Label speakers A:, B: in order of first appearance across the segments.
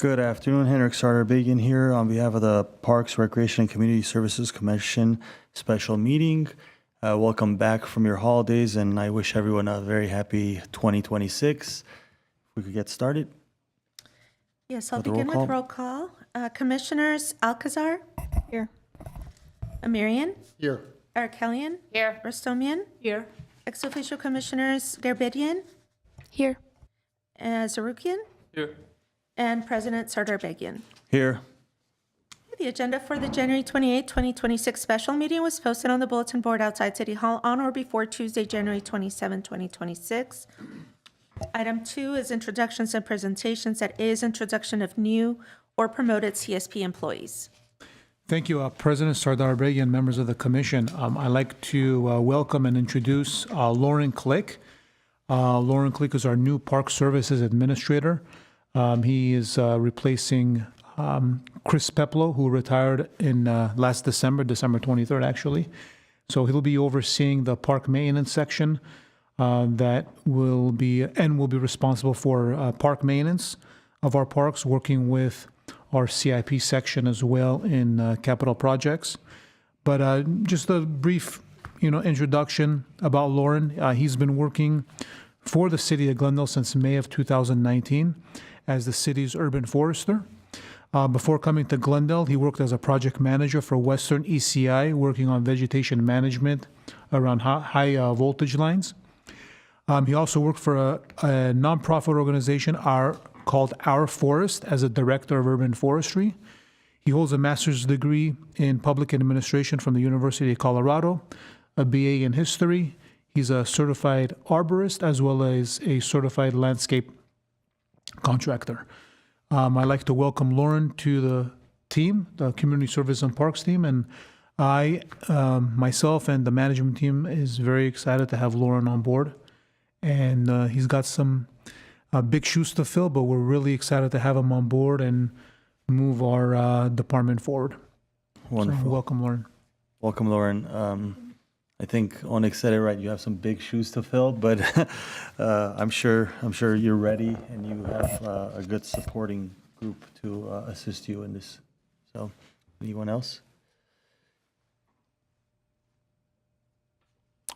A: Good afternoon, Henrik Sardarbagian here on behalf of the Parks, Recreation, and Community Services Commission special meeting. Welcome back from your holidays, and I wish everyone a very happy 2026. If we could get started.
B: Yes, I'll
A: With the
B: begin
A: roll
B: with roll call. Commissioners Alcazar? Here. Amirian?
C: Here.
B: Arkelian?
D: Here.
B: Rostomian?
D: Here.
B: Ex officio Commissioners Garbidian?
D: Here.
B: Zarukian?
C: Here.
B: And President Sardarbagian.
A: Here.
B: The agenda for the January 28, 2026 special meeting was posted on the bulletin board outside City Hall on or before Tuesday, January 27, 2026. Item 2 is introductions and presentations. That is introduction of new or promoted CSP employees.
E: Thank you, President Sardarbagian, members of the commission. I'd like to welcome and introduce Lauren Click. Lauren Click is our new Park Services Administrator. He is replacing Chris Peplo, who retired in last December 23rd, actually. So he'll be overseeing the park maintenance section that will be responsible for park maintenance of our parks, working with our CIP section as well in capital projects. But just a brief, introduction about Lauren. He's been working for the city of Glendale since May of 2019 as the city's urban forester. Before coming to Glendale, he worked as a project manager for Western ECI, working on vegetation management around high voltage lines. He also worked for a nonprofit organization called Our Forest as a director of urban forestry. He holds a master's degree in public administration from the University of Colorado, a BA in history. He's a certified arborist as well as a certified landscape contractor. I'd like to welcome Lauren to the team, the Community Service and Parks team, and I, myself and the management team is very excited to have Lauren on board. And he's got some big shoes to fill, but we're really excited to have him on board and move our department forward.
A: Wonderful.
E: So welcome, Lauren.
A: Welcome, Lauren. I think Onyx said it right. You have some big shoes to fill, but I'm sure you're ready, and you have a good supporting group to assist you in this. So, anyone else?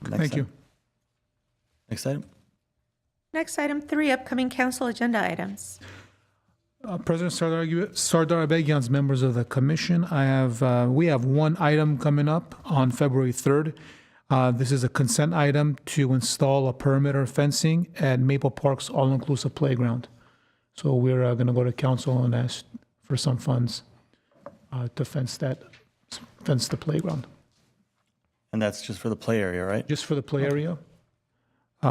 E: Thank you.
A: Next item.
B: Next, item 3, upcoming council agenda items.
E: President Sardarbagian's members of the commission, we have one item coming up on February 3rd. This is a consent item to install a perimeter fencing at Maple Park's all-inclusive playground. So we're going to go to council and ask for some funds to fence the playground.
A: And that's just for the play area, right?
E: Just for the play area.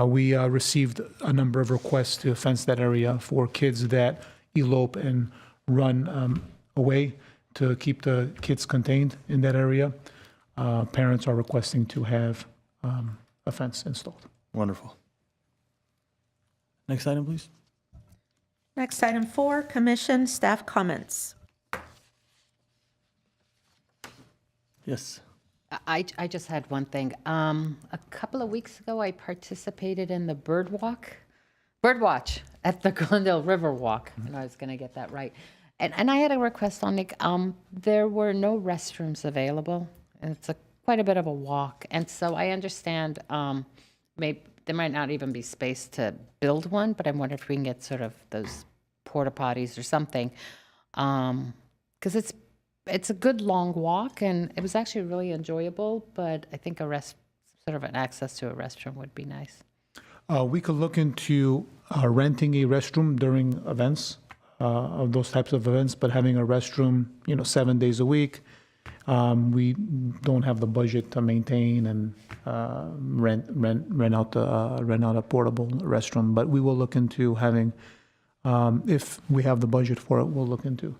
E: We received a number of requests to fence that area for kids that elope and run away to keep the kids contained in that area. Parents are requesting to have a fence installed.
A: Wonderful. Next item, please.
B: Next, item 4, commission staff comments.
A: Yes.
D: I just had one thing. A couple of weeks ago, I participated in the Birdwatch at the Glendale River Walk, and I was going to get that right. And I had a request on Nick. There were no restrooms available, and it's quite a bit of a walk. And so I understand maybe there might not even be space to build one, but I'm wondering if we can get sort of those porta potties or something, because it's a good long walk, and it was actually really enjoyable, but I think sort of an access to a restroom would be nice.
E: We could look into renting a restroom during events, of those types of events, but having a restroom, 7 days a week, we don't have the budget to maintain and rent out a portable restroom. But we will look into having, if we have the budget for it, we'll look into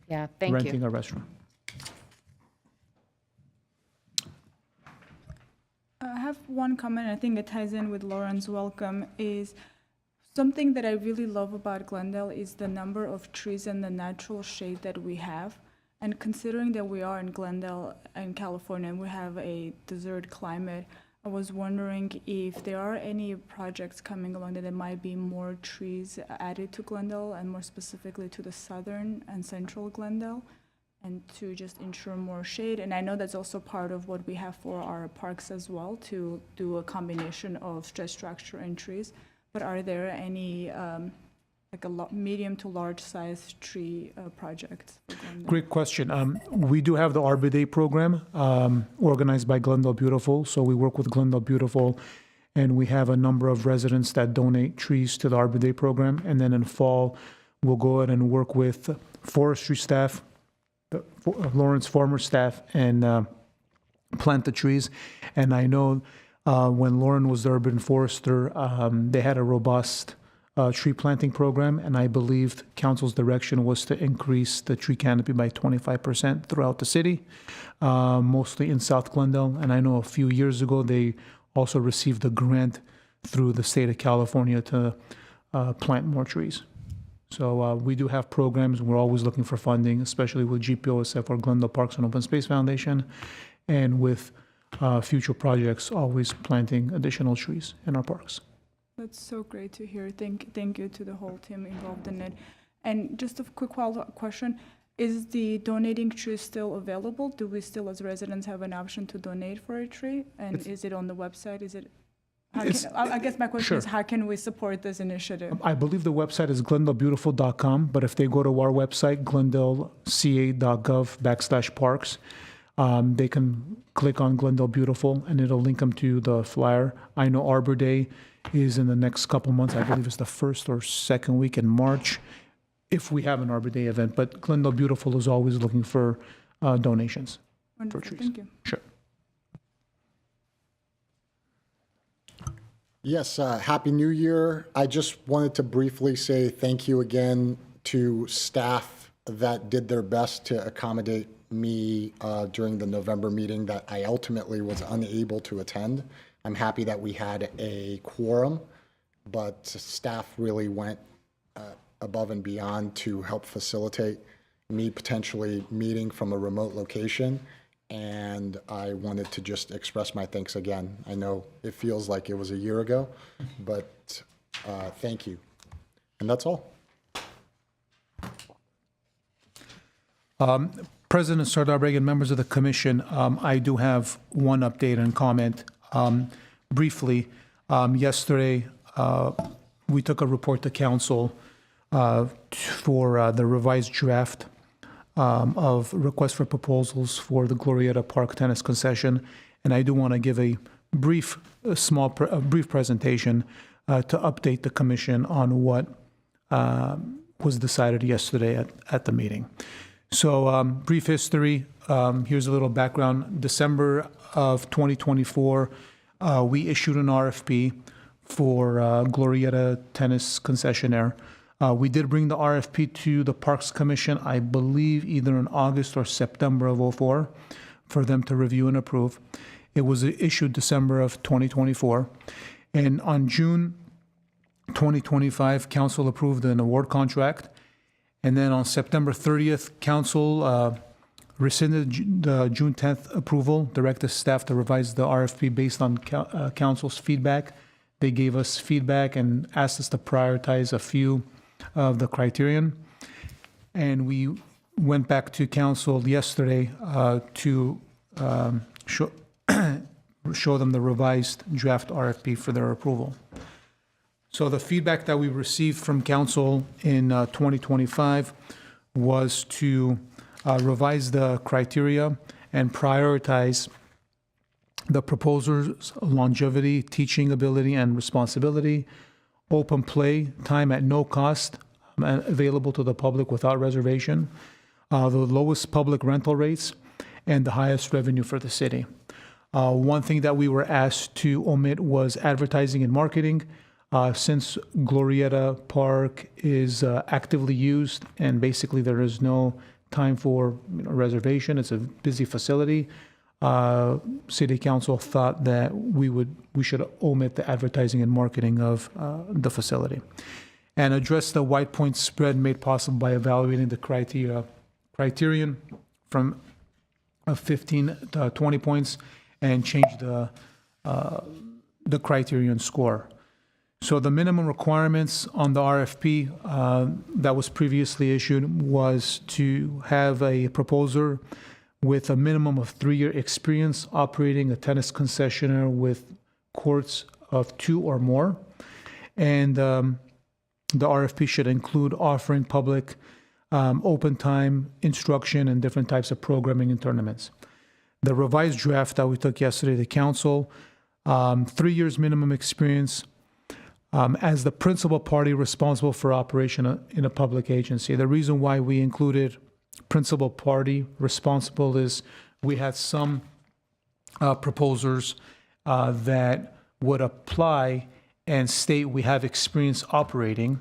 D: Yeah, thank you.
E: renting a restroom.
F: I have one comment, I think it ties in with Lauren's welcome, is something that I really love about Glendale is the number of trees and the natural shade that we have. And considering that we are in Glendale in California and we have a desert climate, I was wondering if there are any projects coming along that there might be more trees added to Glendale, and more specifically to the southern and central Glendale, and to just ensure more shade. And I know that's also part of what we have for our parks as well, to do a combination of stress structure and trees. But are there any medium to large size tree projects for Glendale?
E: Great question. We do have the Arbor Day program organized by Glendale Beautiful. So we work with Glendale Beautiful, and we have a number of residents that donate trees to the Arbor Day program. And then in fall, we'll go ahead and work with forestry staff, the Lawrence Farmer staff, and plant the trees. And I know when Lauren was the urban forester, they had a robust tree planting program, and I believe council's direction was to increase the tree canopy by 25% throughout the city, mostly in South Glendale. And I know a few years ago, they also received a grant through the state of California to plant more trees. So we do have programs. We're always looking for funding, especially with GPOSF or Glendale Parks and Open Space Foundation, and with future projects, always planting additional trees in our parks.
F: That's so great to hear. Thank you to the whole team involved in it. And just a quick follow-up question. Is the donating tree still available? Do we still, as residents, have an option to donate for a tree? And is it on the website? Is it? I guess my question is, how can we support this initiative?
E: I believe the website is glendalebeautiful.com, but if they go to our website, glendaleca.gov/parks, they can click on Glendale Beautiful, and it'll link them to the flyer. I know Arbor Day is in the next couple months. I believe it's the first or second week in March, if we have an Arbor Day event. But Glendale Beautiful is always looking for donations.
F: Wonderful.
E: trees.
F: Thank you.
E: Sure.
C: Yes, Happy New Year. I just wanted to briefly say thank you again to staff that did their best to accommodate me during the November meeting that I ultimately was unable to attend. I'm happy that we had a quorum, but staff really went above and beyond to help facilitate me potentially meeting from a remote location. And I wanted to just express my thanks again. I know it feels like it was a year ago, but thank you. And that's all.
E: President Sardar Beg, members of the commission, I do have one update and comment. Briefly, yesterday, we took a report to council for the revised draft of request for proposals for the Glorieta Park tennis concession. And I do want to give a brief presentation to update the commission on what was decided yesterday at the meeting. So brief history, here's a little background. December of 2024, we issued an RFP for Glorieta Tennis Concessionaire. We did bring the RFP to the Parks Commission, I believe either in August or September of '04, for them to review and approve. It was issued December of 2024. And on June 2025, council approved an award contract. And then on September 30th, council rescinded the June 10th approval, directed staff to revise the RFP based on council's feedback. They gave us feedback and asked us to prioritize a few of the criterion. And we went back to council yesterday to show them the revised draft RFP for their approval. So the feedback that we received from council in 2025 was to revise the criteria and prioritize the proposer's longevity, teaching ability, and responsibility, open play time at no cost, available to the public without reservation, the lowest public rental rates, and the highest revenue for the city. One thing that we were asked to omit was advertising and marketing. Since Glorieta Park is actively used and basically there is no time for reservation, it's a busy facility, City Council thought that we should omit the advertising and marketing of the facility and address the white point spread made possible by evaluating the criterion from 15 to 20 points and change the the criterion score. So the minimum requirements on the RFP that was previously issued was to have a proposer with a minimum of 3-year experience operating a tennis concessionaire with courts of 2 or more. And the RFP should include offering public open time instruction and different types of programming and tournaments. The revised draft that we took yesterday to council, 3 years minimum experience as the principal party responsible for operation in a public agency. The reason why we included principal party responsible is we had some proposers that would apply and state we have experience operating,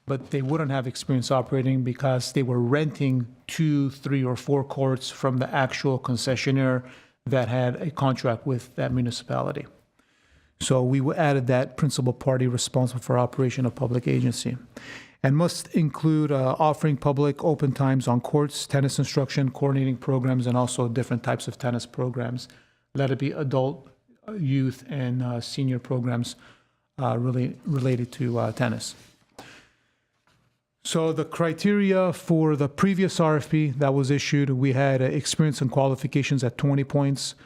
E: but they wouldn't have experience operating because they were renting 2, 3, or 4 courts from the actual concessionaire that had a contract with that municipality. So we added that principal party responsible for operation of public agency. And must include offering public open times on courts, tennis instruction, coordinating programs, and also different types of tennis programs. Let it be adult, youth, and senior programs really related to tennis. So the criteria for the previous RFP that was issued, we had experience and qualifications at 20 points,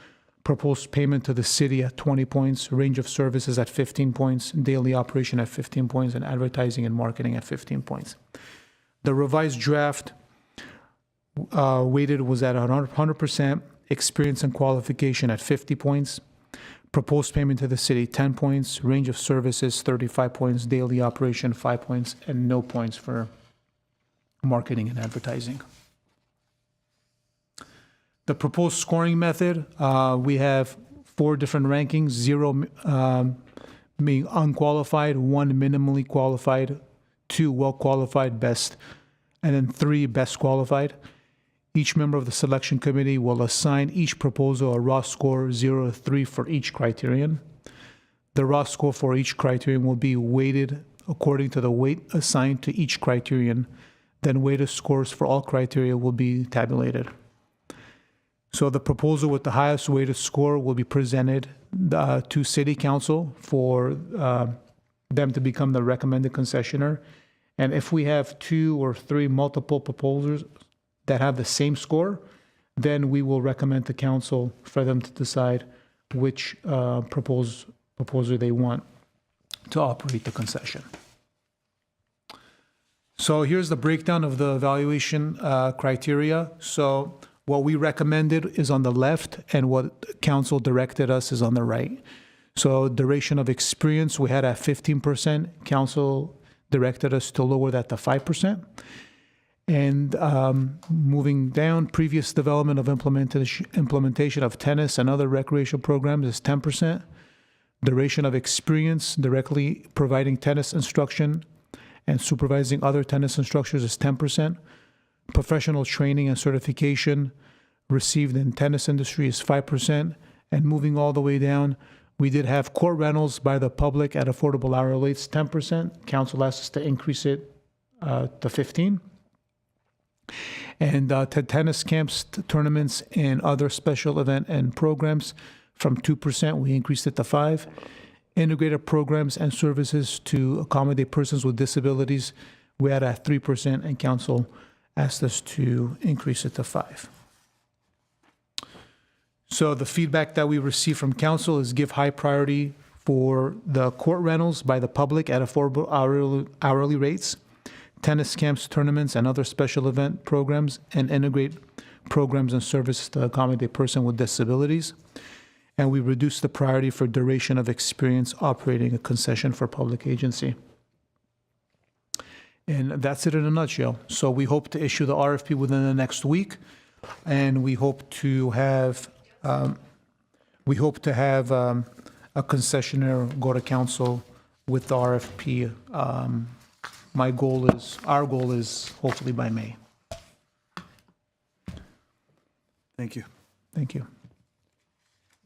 E: proposed payment to the city at 20 points, range of services at 15 points, daily operation at 15 points, and advertising and marketing at 15 points. The revised draft weighted was at 100%, experience and qualification at 50 points, proposed payment to the city 10 points, range of services 35 points, daily operation 5 points, and no points for marketing and advertising. The proposed scoring method, we have 4 different rankings, 0 being unqualified, 1 minimally qualified, 2 well-qualified, best, and then 3 best qualified. Each member of the selection committee will assign each proposal a raw score 0 to 3 for each criterion. The raw score for each criterion will be weighted according to the weight assigned to each criterion. Then weighted scores for all criteria will be tabulated. So the proposal with the highest weighted score will be presented to City Council for them to become the recommended concessionaire. And if we have 2 or 3 multiple proposers that have the same score, then we will recommend to council for them to decide which proposer they want to operate the concession. So here's the breakdown of the evaluation criteria. So what we recommended is on the left, and what council directed us is on the right. So duration of experience, we had at 15%. Council directed us to lower that to 5%. And moving down, previous development of implementation of tennis and other recreational programs is 10%. Duration of experience directly providing tennis instruction and supervising other tennis instructors is 10%. Professional training and certification received in tennis industry is 5%. And moving all the way down, we did have court rentals by the public at affordable hourly rates, 10%. Council asked us to increase it to 15%. And to tennis camps, tournaments, and other special event and programs from 2%, we increased it to 5%. Integrated programs and services to accommodate persons with disabilities, we had at 3%, and council asked us to increase it to 5%. So the feedback that we received from council is give high priority for the court rentals by the public at affordable hourly rates, tennis camps, tournaments, and other special event programs, and integrate programs and services to accommodate person with disabilities. And we reduced the priority for duration of experience operating a concession for public agency. And that's it in a nutshell. So we hope to issue the RFP within the next week, and we hope to have a concessionaire go to council with the RFP. Our goal is hopefully by May.
A: Thank you.
E: Thank you.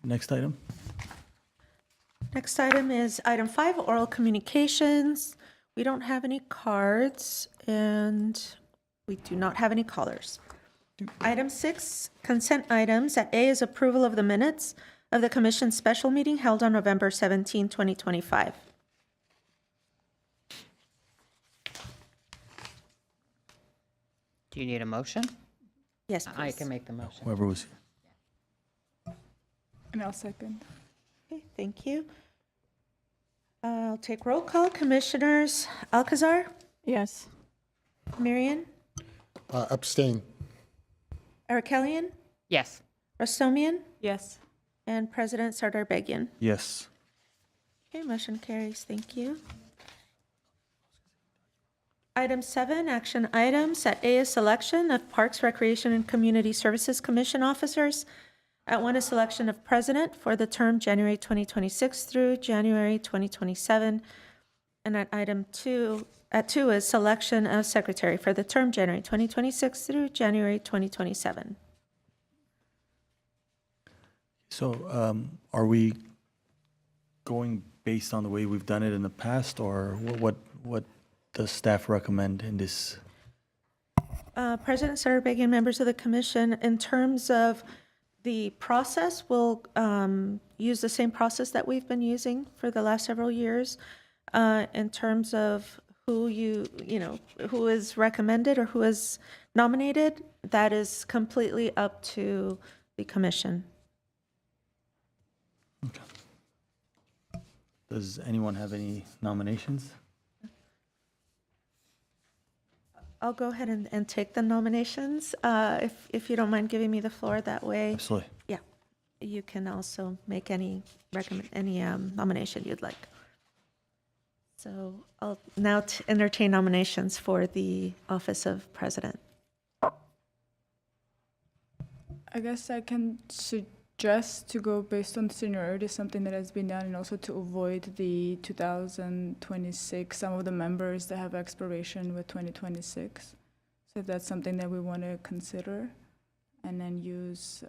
A: Next item.
B: Next item is item 5, oral communications. We don't have any cards, and we do not have any callers. Item 6, consent items. At A is approval of the minutes of the Commission's special meeting held on November 17, 2025.
D: Do you need a motion?
B: Yes,
D: I
B: please.
D: can make the motion.
A: Whoever was here.
F: And I'll second.
B: Okay, thank you. I'll take roll call. Commissioners Alcazar,
F: Yes.
B: Marion,
C: Abstain.
B: Arakelian,
D: Yes.
B: Rostomian,
F: Yes.
B: and President Sardar Begian.
A: Yes.
B: Okay, motion carries. Thank you. Item 7, action items. At A is selection of Parks, Recreation, and Community Services Commission officers. At 1 is selection of president for the term January 2026 through January 2027. And at at 2 is selection of secretary for the term January 2026 through January 2027.
A: So are we going based on the way we've done it in the past, or what does staff recommend in this?
B: President Sarabegi and members of the commission, in terms of the process, we'll use the same process that we've been using for the last several years. In terms of who who is recommended or who is nominated, that is completely up to the commission.
A: Does anyone have any nominations?
B: I'll go ahead and take the nominations, if you don't mind giving me the floor. That way,
A: Absolutely.
B: yeah, you can also make any nomination you'd like. So I'll now entertain nominations for the office of president.
F: I guess I can suggest to go based on seniority, something that has been done, and also to avoid the 2026, some of the members that have expiration with 2026. So if that's something that we want to consider, and then use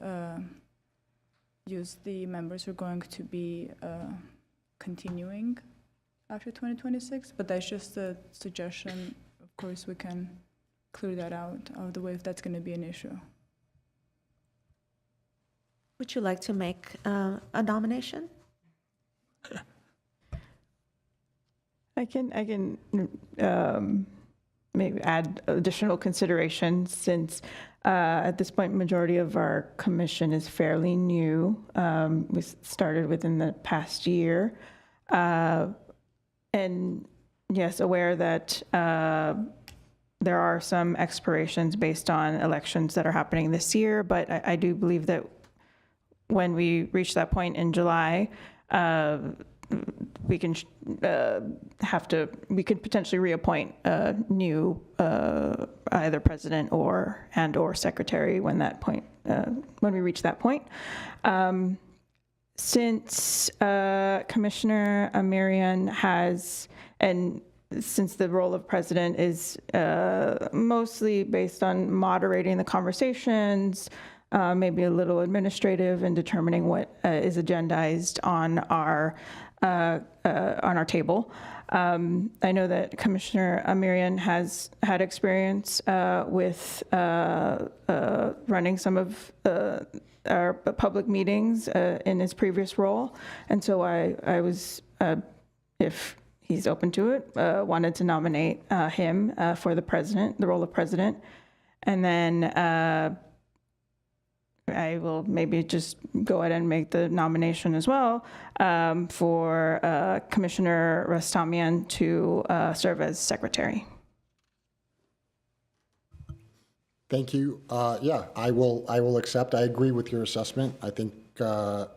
F: the members who are going to be continuing after 2026, but that's just a suggestion. Of course, we can clear that out of the way if that's going to be an issue.
B: Would you like to make a nomination?
G: I can maybe add additional considerations since at this point, majority of our commission is fairly new. We started within the past year. And yes, aware that there are some expirations based on elections that are happening this year, but I do believe that when we reach that point in July, we can we could potentially reappoint a new either president or secretary when that point when we reach that point. Since Commissioner Amirian has, and since the role of president is mostly based on moderating the conversations, maybe a little administrative and determining what is agendized on our table. I know that Commissioner Amirian has had experience with running some of our public meetings in his previous role, and so I was, if he's open to it, wanted to nominate him for the role of president, and then I will maybe just go ahead and make the nomination as well for Commissioner Rostamian to serve as secretary.
C: Thank you. Yeah, I will accept. I agree with your assessment. I think the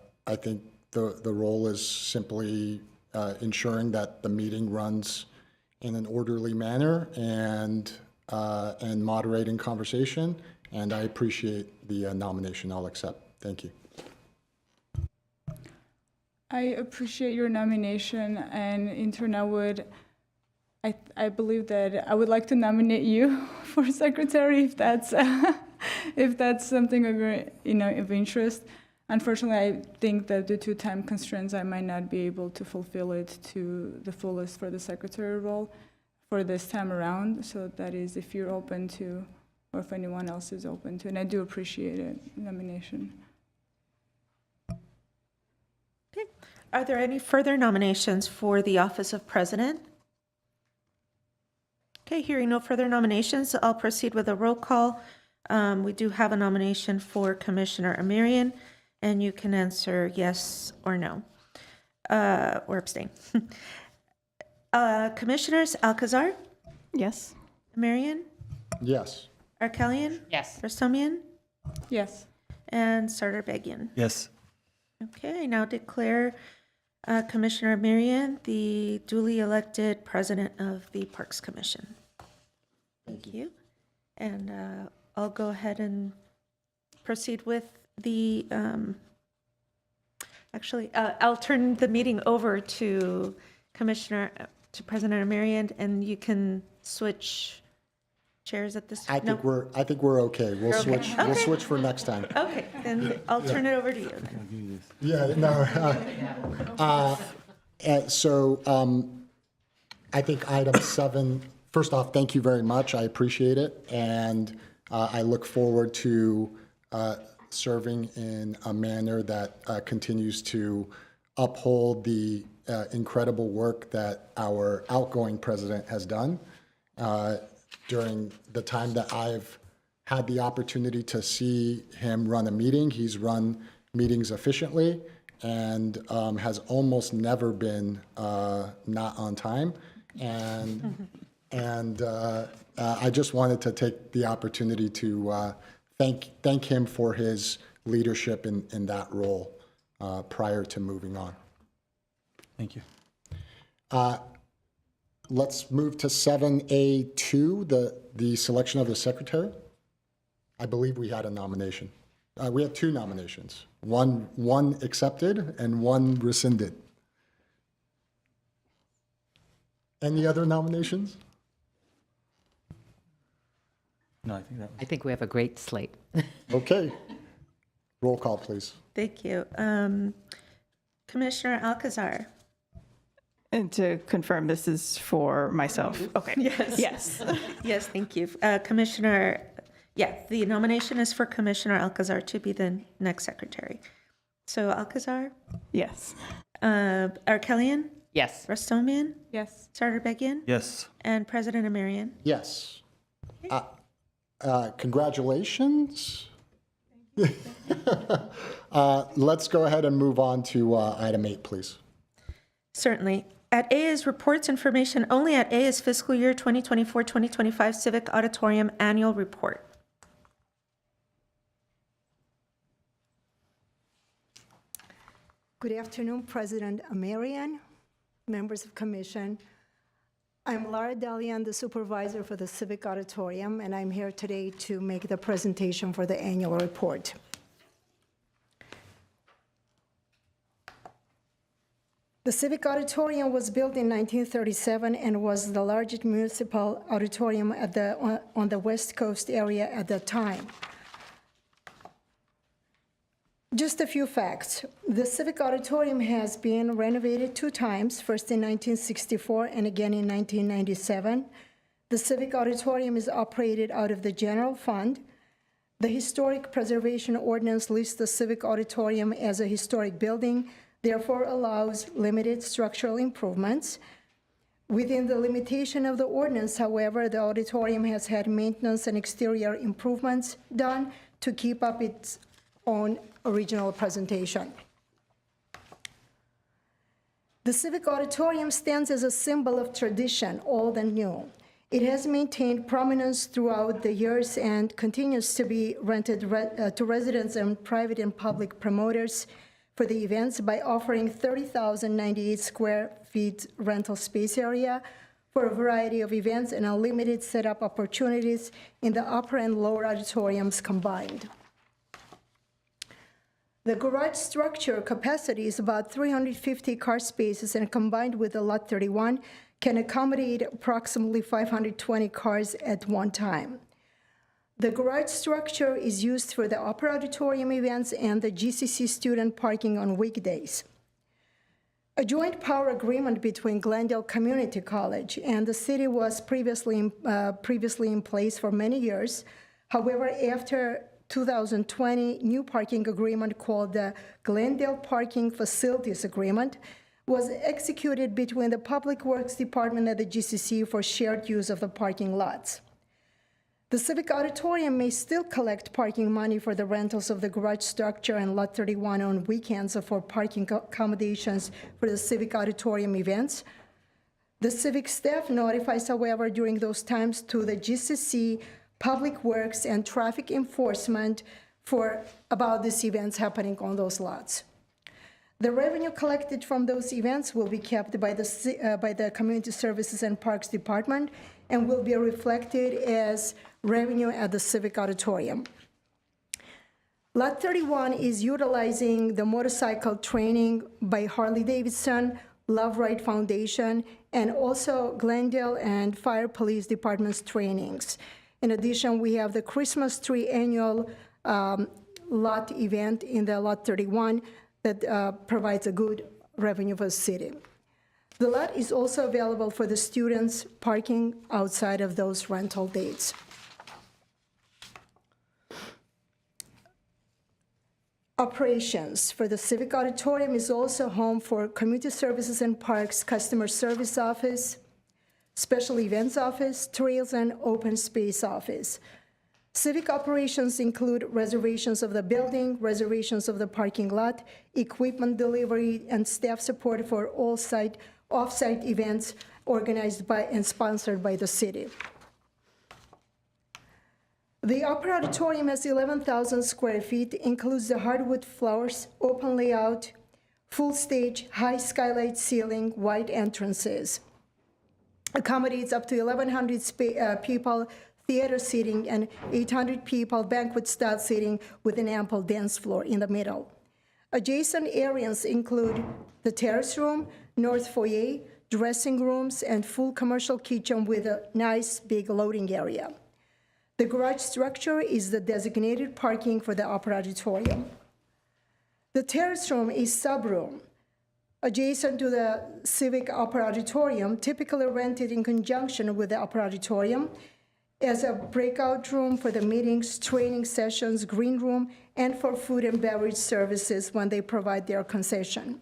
C: role is simply ensuring that the meeting runs in an orderly manner and moderating conversation. And I appreciate the nomination. I'll accept. Thank you.
F: I appreciate your nomination, and in turn, I believe that I would like to nominate you for secretary if that's something of your of interest. Unfortunately, I think that due to time constraints, I might not be able to fulfill it to the fullest for the secretary role for this time around. So that is, if you're open to, or if anyone else is open to, and I do appreciate it, nomination.
B: Are there any further nominations for the office of president? Okay, hearing no further nominations, I'll proceed with a roll call. We do have a nomination for Commissioner Amirian, and you can answer yes or no, or abstain. Commissioners Alcazar,
G: Yes.
B: Amirian,
C: Yes.
B: Arkelian,
D: Yes.
B: Rostamian,
F: Yes.
B: and Sardarbegian.
A: Yes.
B: Okay, I now declare Commissioner Amirian the duly elected president of the Parks Commission. Thank you. And I'll go ahead and proceed with the, actually, I'll turn the meeting over to President Amirian, and you can switch chairs at this.
C: I
B: no?
C: think we're okay. We'll
B: okay.
C: switch, we'll
B: Okay.
C: switch for next time.
B: Okay, then I'll turn it over to you. then.
C: Yeah, no. I think item 7, first off, thank you very much. I appreciate it. And I look forward to serving in a manner that continues to uphold the incredible work that our outgoing president has done. During the time that I've had the opportunity to see him run a meeting, he's run meetings efficiently and has almost never been not on time. And I just wanted to take the opportunity to thank him for his leadership in that role prior to moving on.
A: Thank you.
C: Let's move to 7A2, the selection of the secretary. I believe we had a nomination. We have 2 nominations, one accepted and one rescinded. Any other nominations?
A: No, I think that was.
D: I think we have a great slate.
C: Okay. Roll call, please.
B: Thank you. Commissioner Alcazar.
G: And to confirm, this is for myself. Okay.
B: Yes.
G: Yes.
B: Yes, thank you. Commissioner, the nomination is for Commissioner Alcazar to be the next secretary. So Alcazar,
G: Yes.
B: Arkelian,
D: Yes.
B: Rostamian,
F: Yes.
B: Sardarbegian,
A: Yes.
B: and President Amirian.
C: Yes. Congratulations. Let's go ahead and move on to item 8, please.
B: Certainly. At A is reports information only. At A is fiscal year 2024-2025 Civic Auditorium Annual Report.
H: Good afternoon, President Amirian, members of commission. I'm Lara Dalian, the supervisor for the Civic Auditorium, and I'm here today to make the presentation for the annual report. The Civic Auditorium was built in 1937 and was the largest municipal auditorium on the West Coast area at that time. Just a few facts. The Civic Auditorium has been renovated 2 times, first in 1964 and again in 1997. The Civic Auditorium is operated out of the general fund. The Historic Preservation Ordinance lists the Civic Auditorium as a historic building, therefore allows limited structural improvements. Within the limitation of the ordinance, however, the auditorium has had maintenance and exterior improvements done to keep up its own original presentation. The Civic Auditorium stands as a symbol of tradition, old and new. It has maintained prominence throughout the years and continues to be rented to residents and private and public promoters for the events by offering 30,098 square feet rental space area for a variety of events and unlimited setup opportunities in the upper and lower auditoriums combined. The garage structure capacity is about 350 car spaces, and combined with the Lot 31, can accommodate approximately 520 cars at one time. The garage structure is used for the upper auditorium events and the GCC student parking on weekdays. A joint power agreement between Glendale Community College and the city was previously in place for many years. However, after 2020 new parking agreement called the Glendale Parking Facilities Agreement was executed between the Public Works Department and the GCC for shared use of the parking lots. The Civic Auditorium may still collect parking money for the rentals of the garage structure and Lot 31 on weekends for parking accommodations for the Civic Auditorium events. The Civic staff notifies, however, during those times to the GCC, Public Works, and Traffic Enforcement about these events happening on those lots. The revenue collected from those events will be kept by the Community Services and Parks Department and will be reflected as revenue at the Civic Auditorium. Lot 31 is utilizing the motorcycle training by Harley-Davidson, Love Ride Foundation, and also Glendale and Fire Police Department's trainings. In addition, we have the Christmas tree annual lot event in the Lot 31 that provides a good revenue for the city. The lot is also available for the students parking outside of those rental dates. Operations for the Civic Auditorium is also home for Community Services and Parks, Customer Service Office, Special Events Office, Trails and Open Space Office. Civic operations include reservations of the building, reservations of the parking lot, equipment delivery, and staff support for all off-site events organized by and sponsored by the city. The Opera Auditorium has 11,000 square feet, includes the hardwood floors, open layout, full stage, high skylight ceiling, wide entrances. Accommodates up to 1,100 people theater seating and 800 people banquet-style seating with an ample dance floor in the middle. Adjacent areas include the terrace room, north foyer, dressing rooms, and full commercial kitchen with a nice big loading area. The garage structure is the designated parking for the Opera Auditorium. The terrace room is subroom, adjacent to the Civic Opera Auditorium, typically rented in conjunction with the Opera Auditorium as a breakout room for the meetings, training sessions, green room, and for food and beverage services when they provide their concession.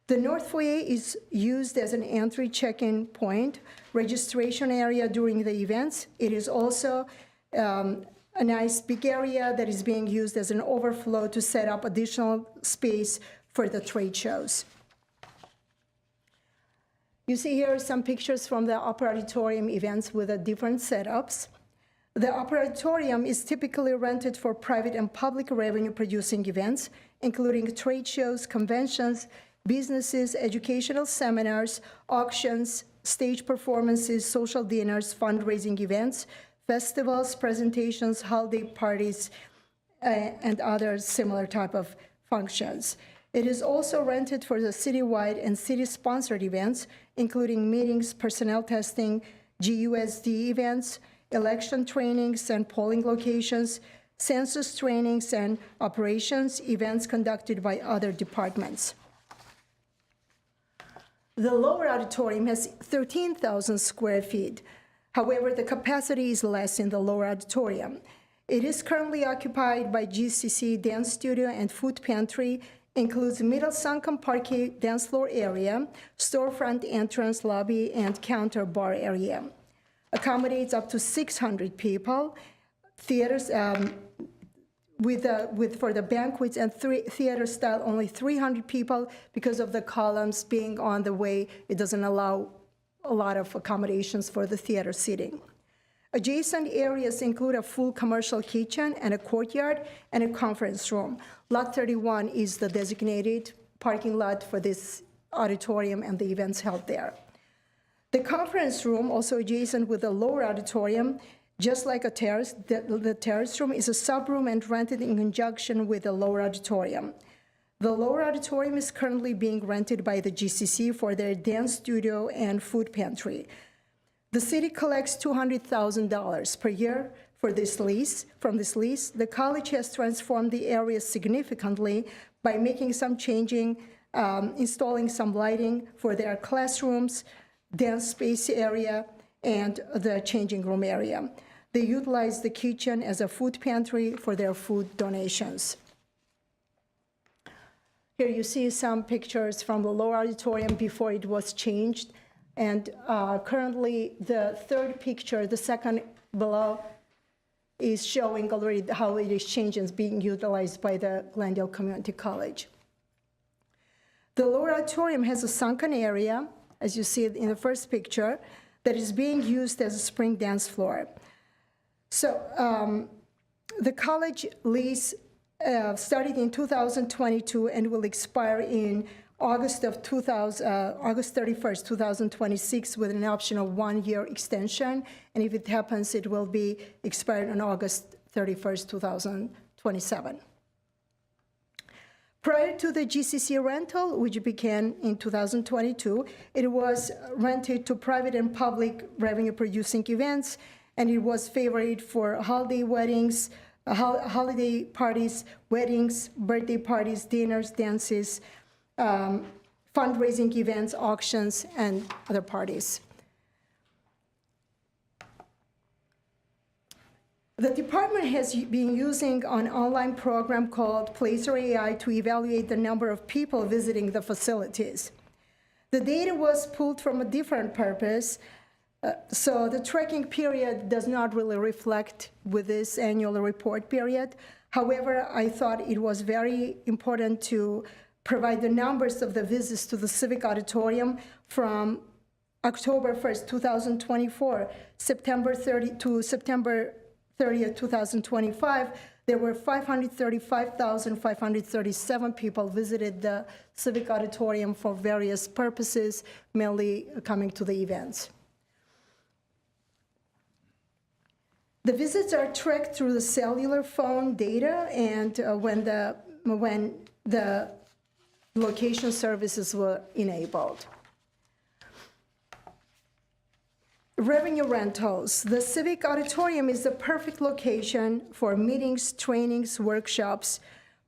H: The north foyer is used as an entry check-in point, registration area during the events. It is also a nice big area that is being used as an overflow to set up additional space for the trade shows. You see here some pictures from the Opera Auditorium events with the different setups. The Opera Auditorium is typically rented for private and public revenue-producing events, including trade shows, conventions, businesses, educational seminars, auctions, stage performances, social dinners, fundraising events, festivals, presentations, holiday parties, and other similar type of functions. It is also rented for the citywide and city-sponsored events, including meetings, personnel testing, GUSD events, election trainings and polling locations, census trainings and operations, events conducted by other departments. The lower auditorium has 13,000 square feet. However, the capacity is less in the lower auditorium. It is currently occupied by GCC Dance Studio and Food Pantry, includes middle sunken parquet dance floor area, storefront entrance lobby, and counter bar area. Accommodates up to 600 people. Theaters for the banquets and theater style only 300 people because of the columns being on the way. It doesn't allow a lot of accommodations for the theater seating. Adjacent areas include a full commercial kitchen and a courtyard and a conference room. Lot 31 is the designated parking lot for this auditorium and the events held there. The conference room, also adjacent with the lower auditorium, just like a terrace, the terrace room is a subroom and rented in conjunction with the lower auditorium. The lower auditorium is currently being rented by the GCC for their dance studio and food pantry. The city collects $200,000 per year for this lease. From this lease, the college has transformed the area significantly by making some changing, installing some lighting for their classrooms, dance space area, and the changing room area. They utilize the kitchen as a food pantry for their food donations. Here you see some pictures from the lower auditorium before it was changed. And currently, the third picture, the second below, is showing already how it is changed and being utilized by the Glendale Community College. The lower auditorium has a sunken area, as you see in the first picture, that is being used as a spring dance floor. So the college lease started in 2022 and will expire in August 31st, 2026, with an option of 1-year extension. And if it happens, it will be expired on August 31st, 2027. Prior to the GCC rental, which began in 2022, it was rented to private and public revenue-producing events, and it was favored for holiday weddings, holiday parties, weddings, birthday parties, dinners, dances, fundraising events, auctions, and other parties. The department has been using an online program called Placer AI to evaluate the number of people visiting the facilities. The data was pulled from a different purpose, so the tracking period does not really reflect with this annual report period. However, I thought it was very important to provide the numbers of the visits to the Civic Auditorium from October 1st, 2024, September 30 to September 30th, 2025, there were 535,537 people visited the Civic Auditorium for various purposes, mainly coming to the events. The visits are tracked through the cellular phone data and when the location services were enabled. Revenue rentals. The Civic Auditorium is the perfect location for meetings, trainings, workshops,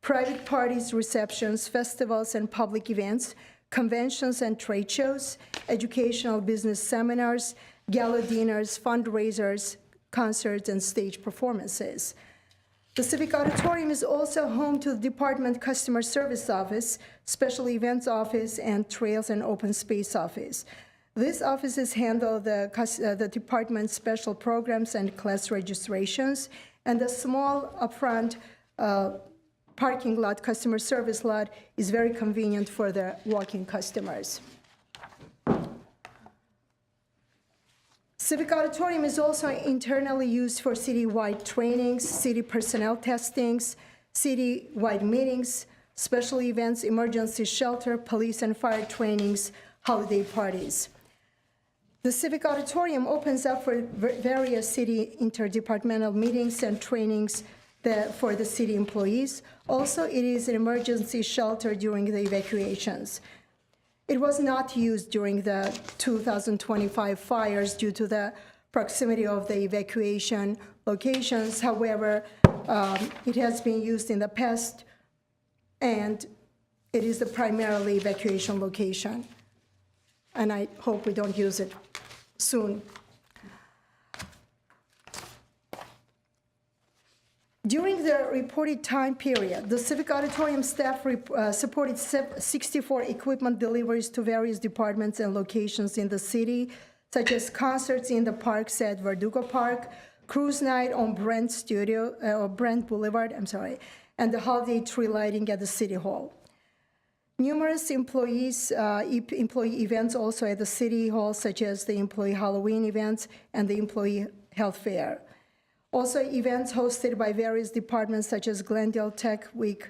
H: private parties, receptions, festivals, and public events, conventions and trade shows, educational business seminars, gala dinners, fundraisers, concerts, and stage performances. The Civic Auditorium is also home to the Department Customer Service Office, Special Events Office, and Trails and Open Space Office. These offices handle the department's special programs and class registrations, and the small upfront parking lot, customer service lot, is very convenient for the walking customers. Civic Auditorium is also internally used for citywide trainings, city personnel testings, citywide meetings, special events, emergency shelter, police and fire trainings, holiday parties. The Civic Auditorium opens up for various city interdepartmental meetings and trainings for the city employees. Also, it is an emergency shelter during the evacuations. It was not used during the 2025 fires due to the proximity of the evacuation locations. However, it has been used in the past, and it is the primarily evacuation location. And I hope we don't use it soon. During the reported time period, the Civic Auditorium staff supported 64 equipment deliveries to various departments and locations in the city, such as concerts in the parks at Verdugo Park, cruise night on Brent Boulevard, and the holiday tree lighting at the City Hall. Numerous employee events also at the City Hall, such as the employee Halloween events and the employee health fair. Also, events hosted by various departments, such as Glendale Tech Week,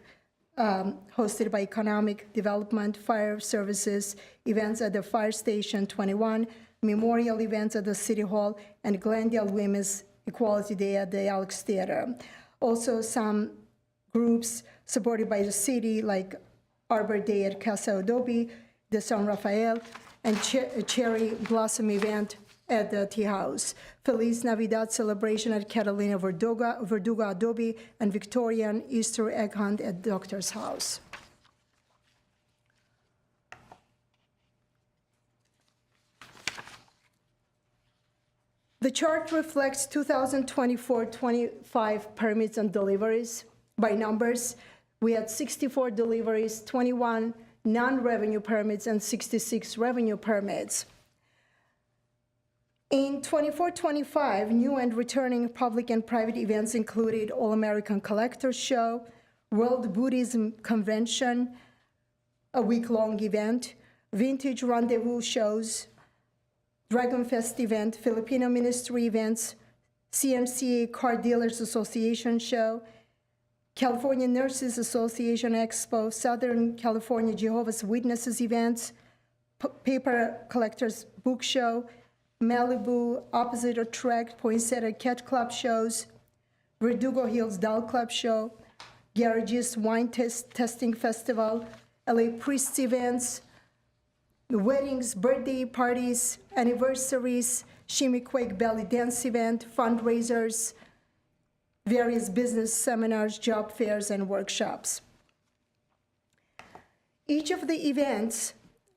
H: hosted by Economic Development, Fire Services, events at the Fire Station 21, memorial events at the City Hall, and Glendale Women's Equality Day at the Alex Theater. Also, some groups supported by the city, like Arbor Day at Casa Adobe, the San Rafael, and Cherry Blossom event at the Tea House, Feliz Navidad celebration at Catalina Verdugo Adobe, and Victorian Easter egg hunt at Doctor's House. The chart reflects 2024-25 permits and deliveries by numbers. We had 64 deliveries, 21 non-revenue permits, and 66 revenue permits. In 24-25, new and returning public and private events included All-American Collectors Show, World Buddhism Convention, a week-long event, Vintage Rendezvous shows, Dragon Fest event, Filipino Ministry events, CMCA Car Dealers Association show, California Nurses Association Expo, Southern California Jehovah's Witnesses events, Paper Collectors Book Show, Malibu Opposite Attract Poinsettia Cat Club shows, Verdugo Hills Doll Club show, Garage's Wine Testing Festival, LA Priests events, weddings, birthday parties, anniversaries, Shimmy Quake Belly Dance event, fundraisers, various business seminars, job fairs, and workshops. Each of the events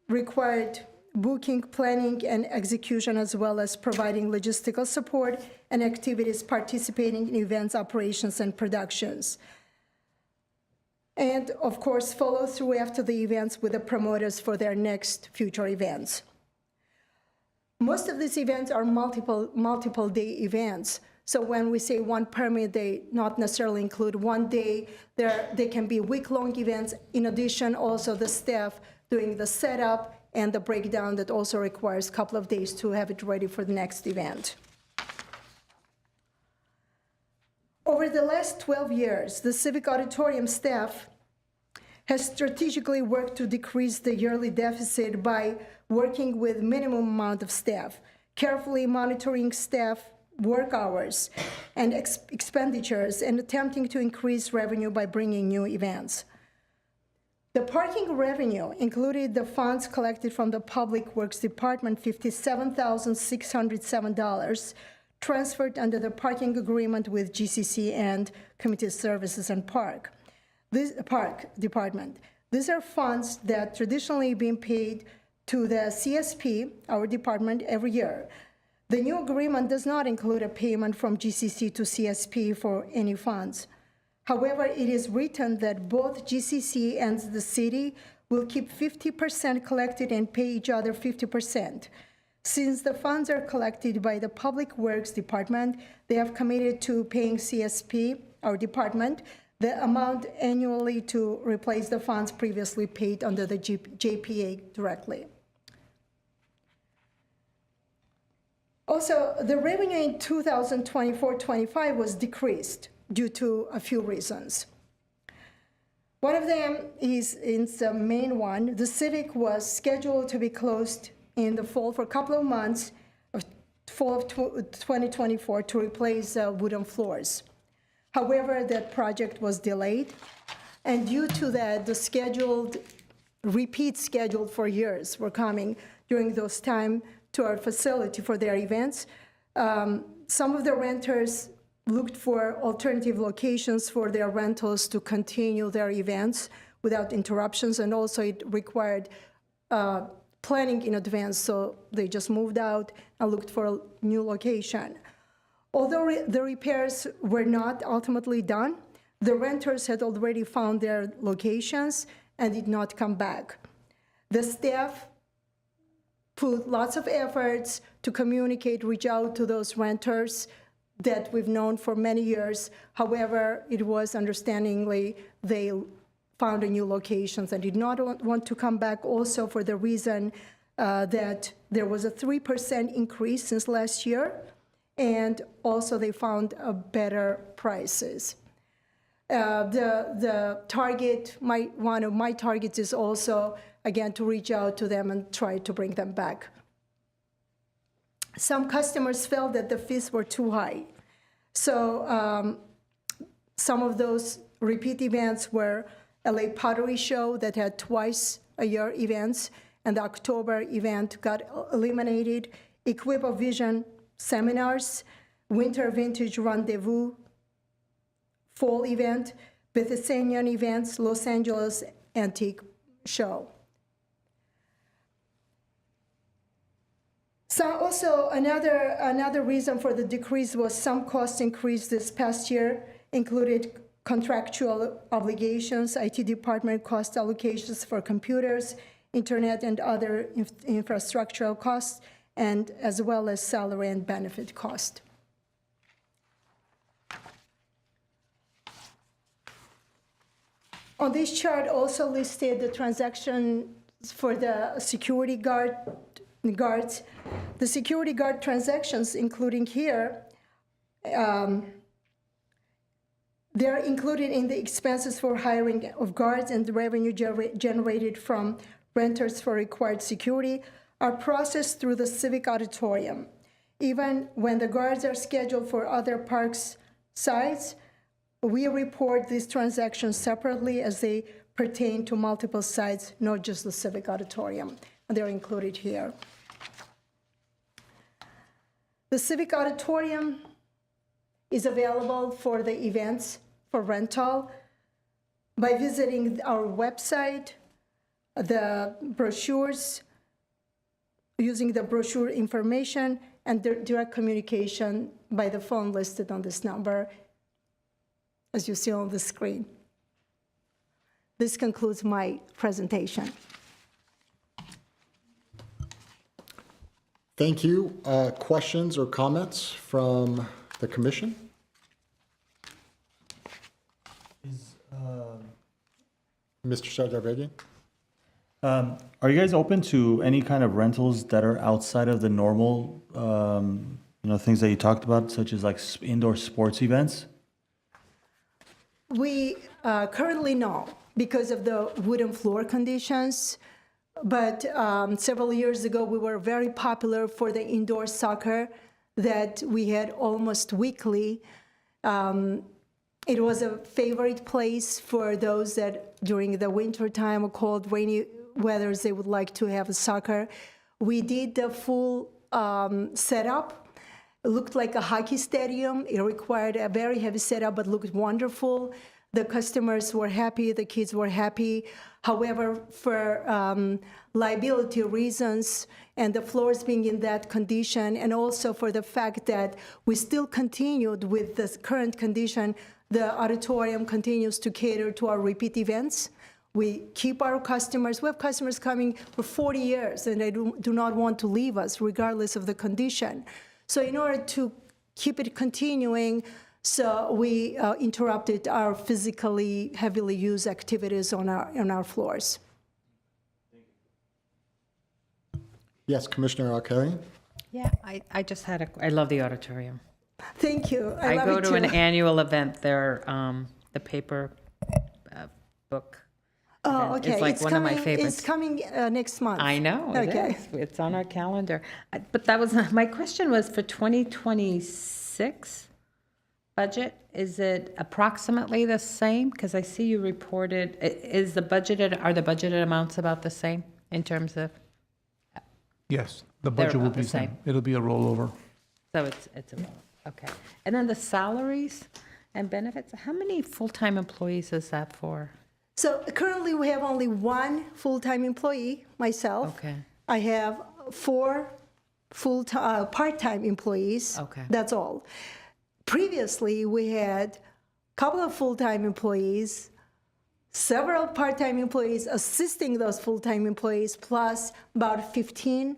H: required booking, planning, and execution, as well as providing logistical support and activities participating in events, operations, and productions. And of course, follow through after the events with the promoters for their next future events. Most of these events are multiple day events. So when we say one permit, they not necessarily include one day. They can be week-long events. In addition, also the staff doing the setup and the breakdown that also requires a couple of days to have it ready for the next event. Over the last 12 years, the Civic Auditorium staff has strategically worked to decrease the yearly deficit by working with minimum amount of staff, carefully monitoring staff work hours and expenditures, and attempting to increase revenue by bringing new events. The parking revenue included the funds collected from the Public Works Department, $57,607, transferred under the parking agreement with GCC and Community Services and Park Department. These are funds that traditionally been paid to the CSP, our department, every year. The new agreement does not include a payment from GCC to CSP for any funds. However, it is written that both GCC and the city will keep 50% collected and pay each other 50%. Since the funds are collected by the Public Works Department, they have committed to paying CSP, our department, the amount annually to replace the funds previously paid under the JPA directly. Also, the revenue in 2024-25 was decreased due to a few reasons. One of them is the main one. The Civic was scheduled to be closed in the fall for a couple of months, fall of 2024, to replace wooden floors. However, that project was delayed, and due to that, the repeats scheduled for years were coming during those time to our facility for their events. Some of the renters looked for alternative locations for their rentals to continue their events without interruptions, and also it required planning in advance, so they just moved out and looked for a new location. Although the repairs were not ultimately done, the renters had already found their locations and did not come back. The staff put lots of efforts to communicate, reach out to those renters that we've known for many years. However, it was understandingly they found a new locations and did not want to come back, also for the reason that there was a 3% increase since last year, and also they found better prices. The target, one of my targets is also, again, to reach out to them and try to bring them back. Some customers felt that the fees were too high. So some of those repeat events were LA Pottery Show that had twice a year events, and the October event got eliminated. Equipa Vision seminars, Winter Vintage Rendezvous, fall event, Bethesanian events, Los Angeles Antique Show. So also another reason for the decrease was some cost increase this past year included contractual obligations, IT department cost allocations for computers, internet and other infrastructural costs, and as well as salary and benefit cost. On this chart also listed the transactions for the security guards. The security guard transactions, including here, they're included in the expenses for hiring of guards, and the revenue generated from renters for required security are processed through the Civic Auditorium. Even when the guards are scheduled for other parks sites, we report these transactions separately as they pertain to multiple sites, not just the Civic Auditorium. They're included here. The Civic Auditorium is available for the events for rental by visiting our website, the brochures, using the brochure information, and the direct communication by the phone listed on this number, as you see on the screen. This concludes my presentation.
C: Thank you. Questions or comments from the commission? Mr. Sardarbegian?
A: Are you guys open to any kind of rentals that are outside of the normal, things that you talked about, such as like indoor sports events?
H: We currently no, because of the wooden floor conditions. But several years ago, we were very popular for the indoor soccer that we had almost weekly. It was a favorite place for those that during the winter time or cold, rainy weathers, they would like to have a soccer. We did the full setup. It looked like a hockey stadium. It required a very heavy setup, but looked wonderful. The customers were happy, the kids were happy. However, for liability reasons and the floors being in that condition, and also for the fact that we still continued with this current condition, the auditorium continues to cater to our repeat events. We keep our customers. We have customers coming for 40 years, and they do not want to leave us regardless of the condition. So in order to keep it continuing, so we interrupted our physically heavily used activities on our floors.
C: Yes, Commissioner Arkelian?
D: Yeah, I just had I love the auditorium.
H: Thank you.
D: I
H: love
D: go
H: it
D: to
H: too.
D: an annual event there, the paper book.
H: Oh,
D: event.
H: okay.
D: It's like one of my favorites.
H: It's coming next month.
D: I know, it
H: Okay.
D: is. It's on our calendar. But that was, my question was for 2026 budget, is it approximately the same? Because I see you reported, are the budgeted amounts about the same in terms of,
E: Yes, the
D: They're
E: budget will
D: about
E: be
D: the
E: same.
D: same.
E: It'll be a rollover.
D: so it's a, okay. And then the salaries and benefits, how many full-time employees is that for?
H: So currently, we have only one full-time employee, myself.
D: Okay.
H: I have 4 part-time employees.
D: Okay.
H: That's all. Previously, we had a couple of full-time employees, several part-time employees assisting those full-time employees, plus about 16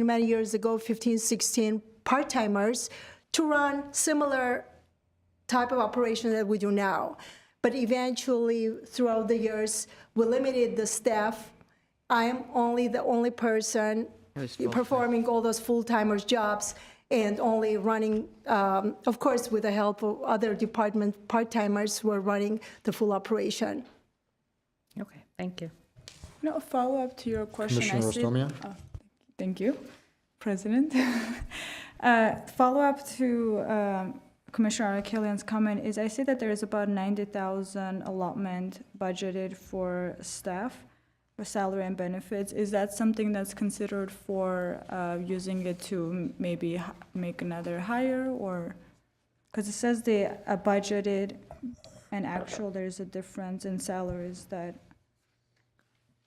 H: many years ago, 16 part-timers to run similar type of operation that we do now. But eventually, throughout the years, we limited the staff. I am the only person performing all those full-timers jobs and only running, of course, with the help of other department part-timers who are running the full operation.
D: Okay, thank you.
F: No, follow up to your question.
C: Commissioner Rostomian?
F: Thank you, President. Follow up to Commissioner Arkelian's comment is I see that there is about 90,000 allotment budgeted for staff, for salary and benefits. Is that something that's considered for using it to maybe make another hire, or because it says they budgeted and actual, there's a difference in salaries that.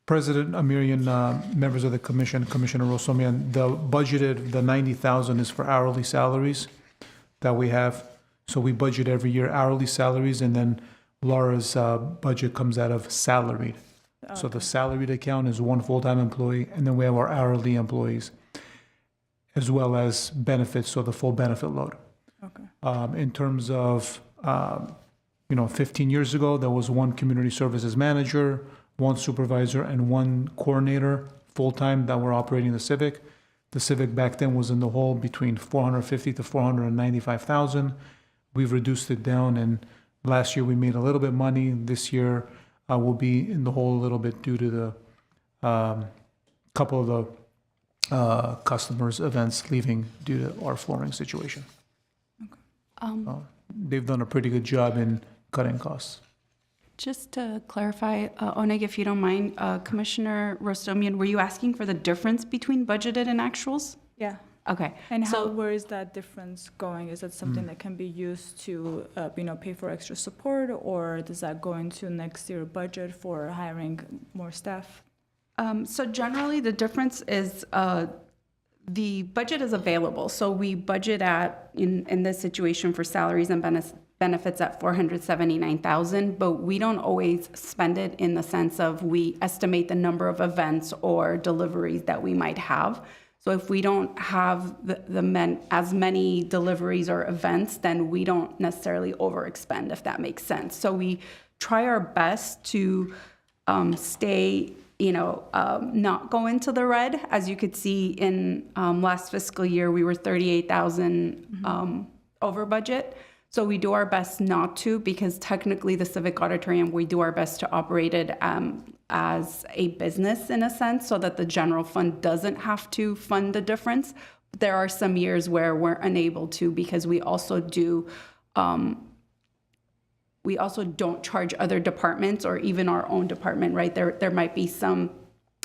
E: President Amirian, members of the commission, Commissioner Rosomian, the budgeted, the 90,000 is for hourly salaries that we have. So we budget every year hourly salaries, and then Laura's budget comes out of salaried. So the salaried account is one full-time employee, and then we have our hourly employees, as well as benefits, so the full benefit load.
F: Okay.
E: In terms of, 15 years ago, there was one community services manager, one supervisor, and one coordinator full-time that were operating the Civic. The Civic back then was in the hole between 450 to 495,000. We've reduced it down, and last year we made a little bit money. This year we'll be in the hole a little bit due to the couple of the customers' events leaving due to our flooring situation. They've done a pretty good job in cutting costs.
I: Just to clarify, Onig, if you don't mind, Commissioner Rostomian, were you asking for the difference between budgeted and actuals?
F: Yeah.
I: Okay.
F: And
I: so,
F: where is that difference going? Is that something that can be used to, pay for extra support, or does that go into next year budget for hiring more staff?
I: so generally, the difference is the budget is available. So we budget in this situation for salaries and benefits at 479,000, but we don't always spend it in the sense of we estimate the number of events or deliveries that we might have. So if we don't have as many deliveries or events, then we don't necessarily overexpend, if that makes sense. So we try our best to stay, not go into the red. As you could see in last fiscal year, we were 38,000 over budget. So we do our best not to, because technically the Civic Auditorium, we do our best to operate it as a business in a sense, so that the general fund doesn't have to fund the difference. There are some years where we're unable to, because we also don't charge other departments or even our own department, right? There might be some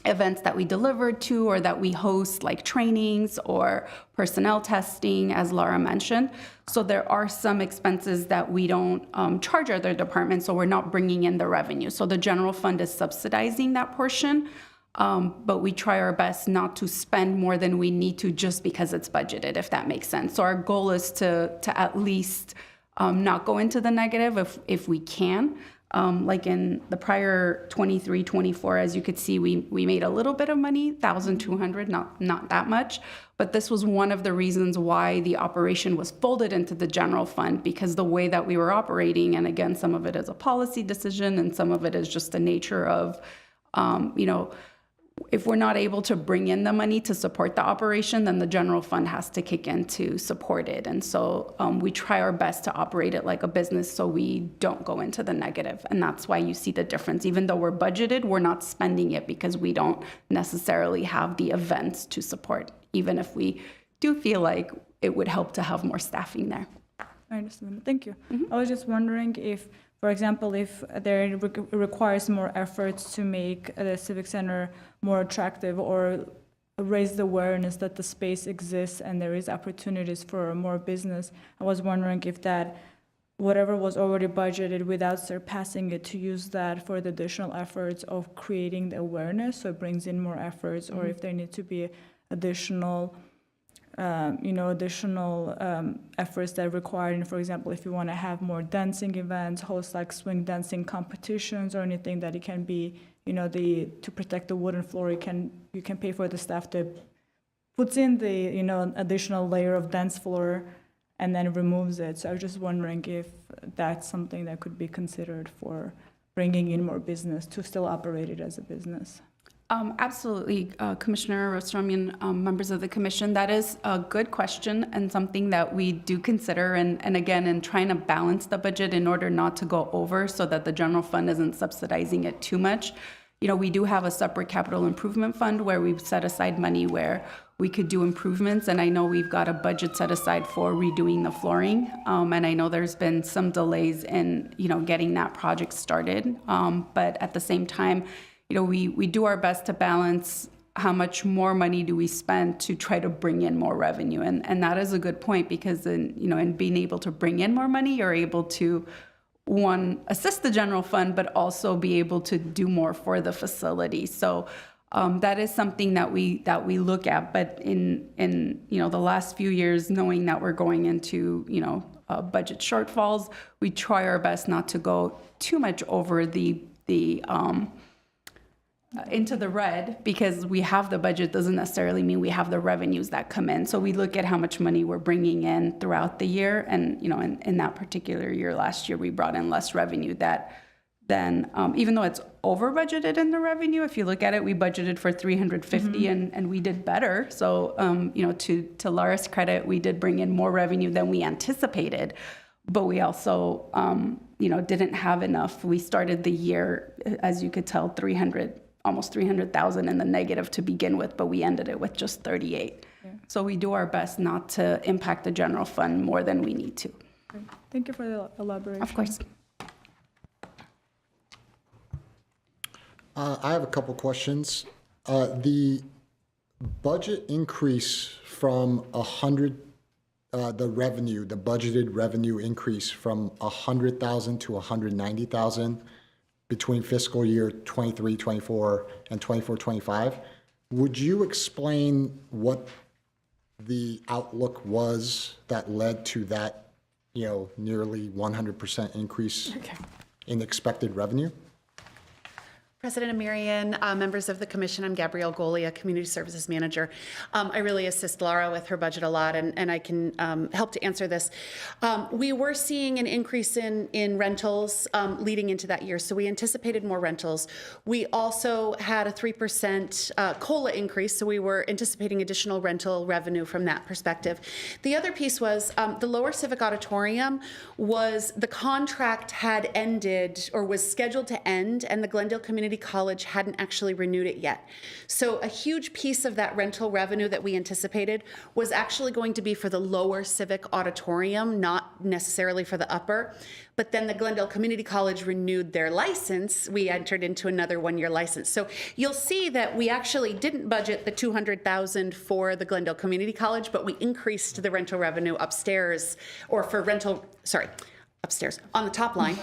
I: events that we deliver to or that we host, like trainings or personnel testing, as Laura mentioned. So there are some expenses that we don't charge other departments, so we're not bringing in the revenue. So the general fund is subsidizing that portion, but we try our best not to spend more than we need to just because it's budgeted, if that makes sense. So our goal is to at least not go into the negative if we can. Like in the prior 23, 24, as you could see, we made a little bit of money, 1,200, not that much. But this was one of the reasons why the operation was folded into the general fund, because the way that we were operating, and again, some of it is a policy decision and some of it is just the nature of, if we're not able to bring in the money to support the operation, then the general fund has to kick in to support it. And so we try our best to operate it like a business so we don't go into the negative. And that's why you see the difference. Even though we're budgeted, we're not spending it because we don't necessarily have the events to support, even if we do feel like it would help to have more staffing there.
F: I understand. Thank you. I was just wondering if, for example, if there requires more efforts to make the Civic Center more attractive or raise the awareness that the space exists and there is opportunities for more business, I was wondering if that, whatever was already budgeted, without surpassing it, to use that for the additional efforts of creating the awareness, so it brings in more efforts, or if there need to be additional efforts that are required. For example, if you want to have more dancing events, host like swing dancing competitions or anything that it can be, to protect the wooden floor, you can pay for the staff to puts in the, additional layer of dance floor and then removes it. So I was just wondering if that's something that could be considered for bringing in more business to still operate it as a business.
I: Absolutely, Commissioner Rostomian, members of the commission. That is a good question and something that we do consider. And again, in trying to balance the budget in order not to go over so that the general fund isn't subsidizing it too much. We do have a separate capital improvement fund where we've set aside money where we could do improvements. And I know we've got a budget set aside for redoing the flooring. And I know there's been some delays in, getting that project started. But at the same time, we do our best to balance how much more money do we spend to try to bring in more revenue. And that is a good point, because in being able to bring in more money, you're able to one, assist the general fund, but also be able to do more for the facility. So that is something that we look at. But in the last few years, knowing that we're going into budget shortfalls, we try our best not to go too much over the into the red, because we have the budget doesn't necessarily mean we have the revenues that come in. So we look at how much money we're bringing in throughout the year, and in that particular year, last year, we brought in less revenue than even though it's over budgeted in the revenue. If you look at it, we budgeted for 350 and we did better. So to Laura's credit, we did bring in more revenue than we anticipated, but we also didn't have enough. We started the year, as you could tell, almost 300,000 in the negative to begin with, but we ended it with just 38.
F: Yeah.
I: So we do our best not to impact the general fund more than we need to.
F: Great. Thank you for the elaboration.
I: Of course.
C: I have a couple questions. The budget increase from 100, the budgeted revenue increase from 100,000 to 190,000 between fiscal year 23-24 and 24-25. Would you explain what the outlook was that led to that, nearly 100% increase in expected revenue?
J: President Amirian, members of the commission, I'm Gabrielle Golia, Community Services Manager. I really assist Laura with her budget a lot, and I can help to answer this. We were seeing an increase in rentals leading into that year, so we anticipated more rentals. We also had a 3% COLA increase, so we were anticipating additional rental revenue from that perspective. The other piece was the Lower Civic Auditorium the contract had ended or was scheduled to end, and the Glendale Community College hadn't actually renewed it yet. So a huge piece of that rental revenue that we anticipated was actually going to be for the Lower Civic Auditorium, not necessarily for the upper. But then the Glendale Community College renewed their license. We entered into another one-year license. So you'll see that we actually didn't budget the $200,000 for the Glendale Community College, but we increased the rental revenue upstairs, or for rental, upstairs on the top line.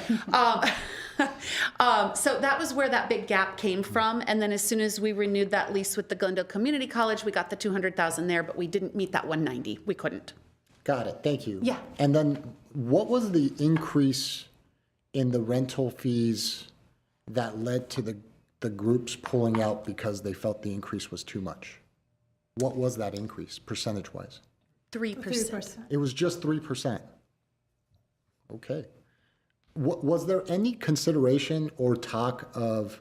J: So that was where that big gap came from. And then as soon as we renewed that lease with the Glendale Community College, we got the 200,000 there, but we didn't meet that 190. We couldn't.
C: Got it. Thank you.
J: Yeah.
C: And then what was the increase in the rental fees that led to the groups pulling out because they felt the increase was too much? What was that increase percentage-wise?
J: 3%.
C: It was just 3%. Okay. Was there any consideration or talk of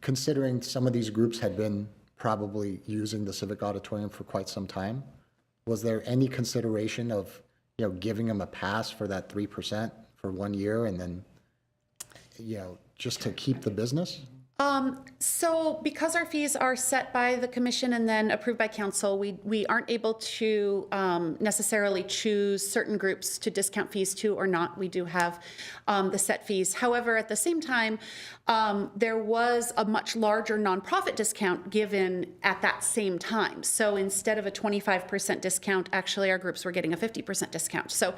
C: considering some of these groups had been probably using the Civic Auditorium for quite some time, was there any consideration of, giving them a pass for that 3% for 1 year and then, just to keep the business?
J: So because our fees are set by the commission and then approved by council, we aren't able to necessarily choose certain groups to discount fees to or not. We do have the set fees. However, at the same time, there was a much larger nonprofit discount given at that same time. So instead of a 25% discount, actually our groups were getting a 50% discount. So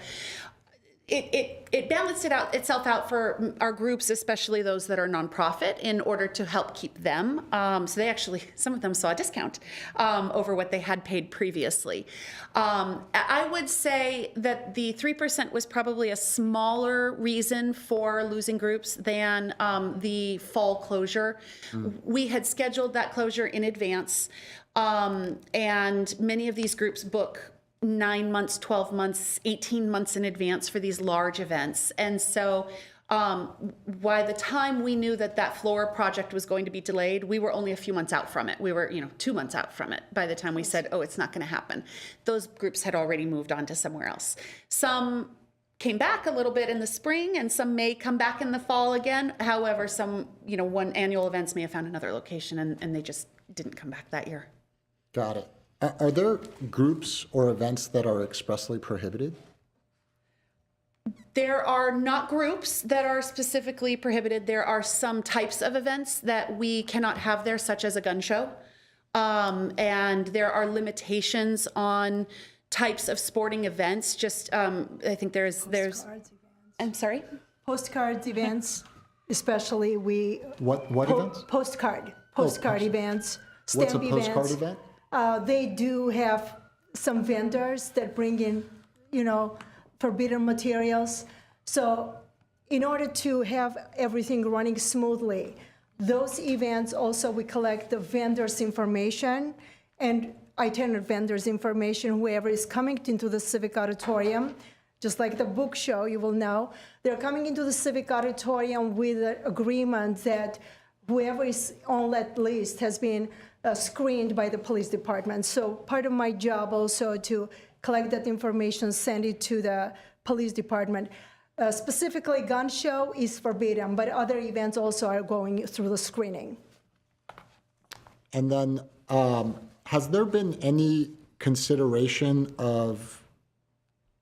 J: it balanced itself out for our groups, especially those that are nonprofit, in order to help keep them. So they actually, some of them saw a discount over what they had paid previously. I would say that the 3% was probably a smaller reason for losing groups than the fall closure. We had scheduled that closure in advance, and many of these groups book 9 months, 12 months, 18 months in advance for these large events. And so by the time we knew that floor project was going to be delayed, we were only a few months out from it. We were, 2 months out from it by the time we said, oh, it's not going to happen. Those groups had already moved on to somewhere else. Some came back a little bit in the spring, and some may come back in the fall again. However, some, one annual events may have found another location, and they just didn't come back that year.
C: Got it. Are there groups or events that are expressly prohibited?
J: There are not groups that are specifically prohibited. There are some types of events that we cannot have there, such as a gun show. And there are limitations on types of sporting events. Just, I think there's, I'm sorry?
H: Postcards events, especially
C: What events?
H: Postcard events,
C: What's a
H: stamp events.
C: postcard event?
H: They do have some vendors that bring in, forbidden materials. So in order to have everything running smoothly, those events also, we collect the vendors' information and itinerant vendors' information, whoever is coming into the Civic Auditorium. Just like the book show, you will know, they're coming into the Civic Auditorium with an agreement that whoever is on that list has been screened by the police department. So part of my job also to collect that information, send it to the police department. Specifically, gun show is forbidden, but other events also are going through the screening.
C: And then, has there been any consideration of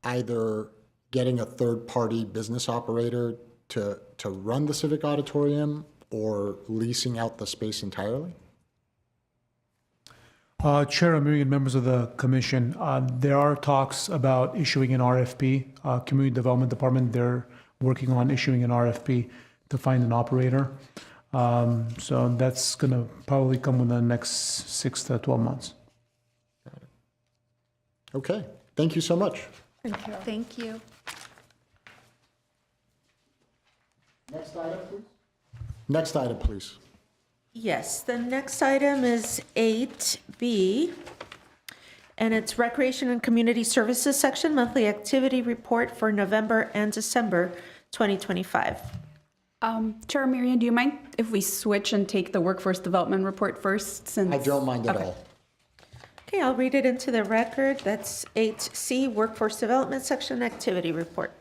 C: either getting a third-party business operator to run the Civic Auditorium or leasing out the space entirely?
E: Chair Amiri and members of the commission, there are talks about issuing an RFP. Community Development Department, they're working on issuing an RFP to find an operator. So that's going to probably come within the next 6 to 12 months.
C: Okay, thank you so much.
J: Thank you.
C: Next item, please. Next item, please.
B: Yes, the next item is 8B, and it's Recreation and Community Services Section Monthly Activity Report for November and December 2025.
I: Chair Marion, do you mind if we switch and take the workforce development report first? Since
C: I don't mind at
I: Okay.
C: all.
B: Okay, I'll read it into the record. That's 8C, Workforce Development Section Activity Report.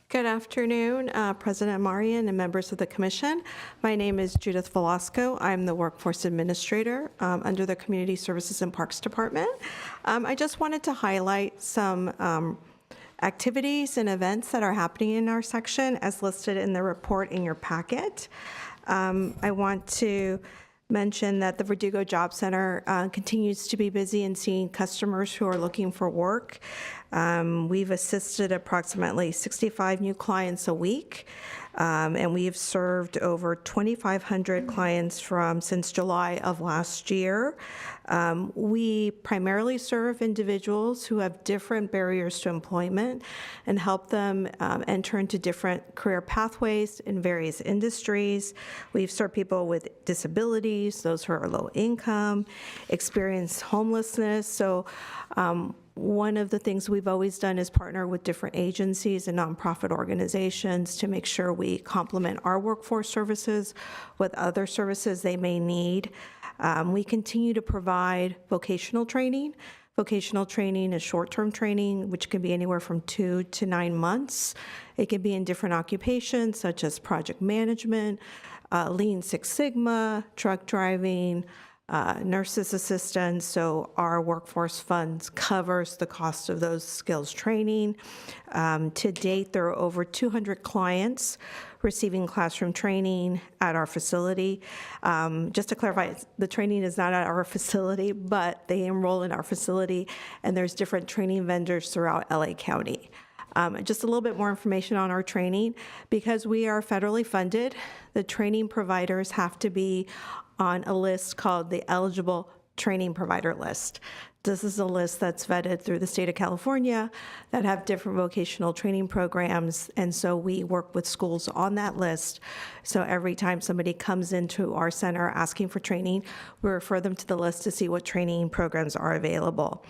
K: Good afternoon, President Marian and members of the Commission. My name is Judith Velasco. I'm the Workforce Administrator under the Community Services and Parks Department. I just wanted to highlight some activities and events that are happening in our section as listed in the report in your packet. I want to mention that the Verdugo Job Center continues to be busy in seeing customers who are looking for work. We've assisted approximately 65 new clients a week, and we've served over 2,500 clients since July of last year. We primarily serve individuals who have different barriers to employment and help them enter into different career pathways in various industries. We've served people with disabilities, those who are low income, experience homelessness. So one of the things we've always done is partner with different agencies and nonprofit organizations to make sure we complement our workforce services with other services they may need. We continue to provide vocational training. Vocational training is short-term training, which can be anywhere from 2 to 9 months. It can be in different occupations, such as project management, Lean Six Sigma, truck driving, nurses assistants. So our workforce funds covers the cost of those skills training. To date, there are over 200 clients receiving classroom training at our facility. Just to clarify, the training is not at our facility, but they enroll in our facility, and there's different training vendors throughout LA County. Just a little bit more information on our training. Because we are federally funded, the training providers have to be on a list called the Eligible Training Provider List. This is a list that's vetted through the state of California that have different vocational training programs, and so we work with schools on that list. So every time somebody comes into our center asking for training, we refer them to the list to see what training programs are available.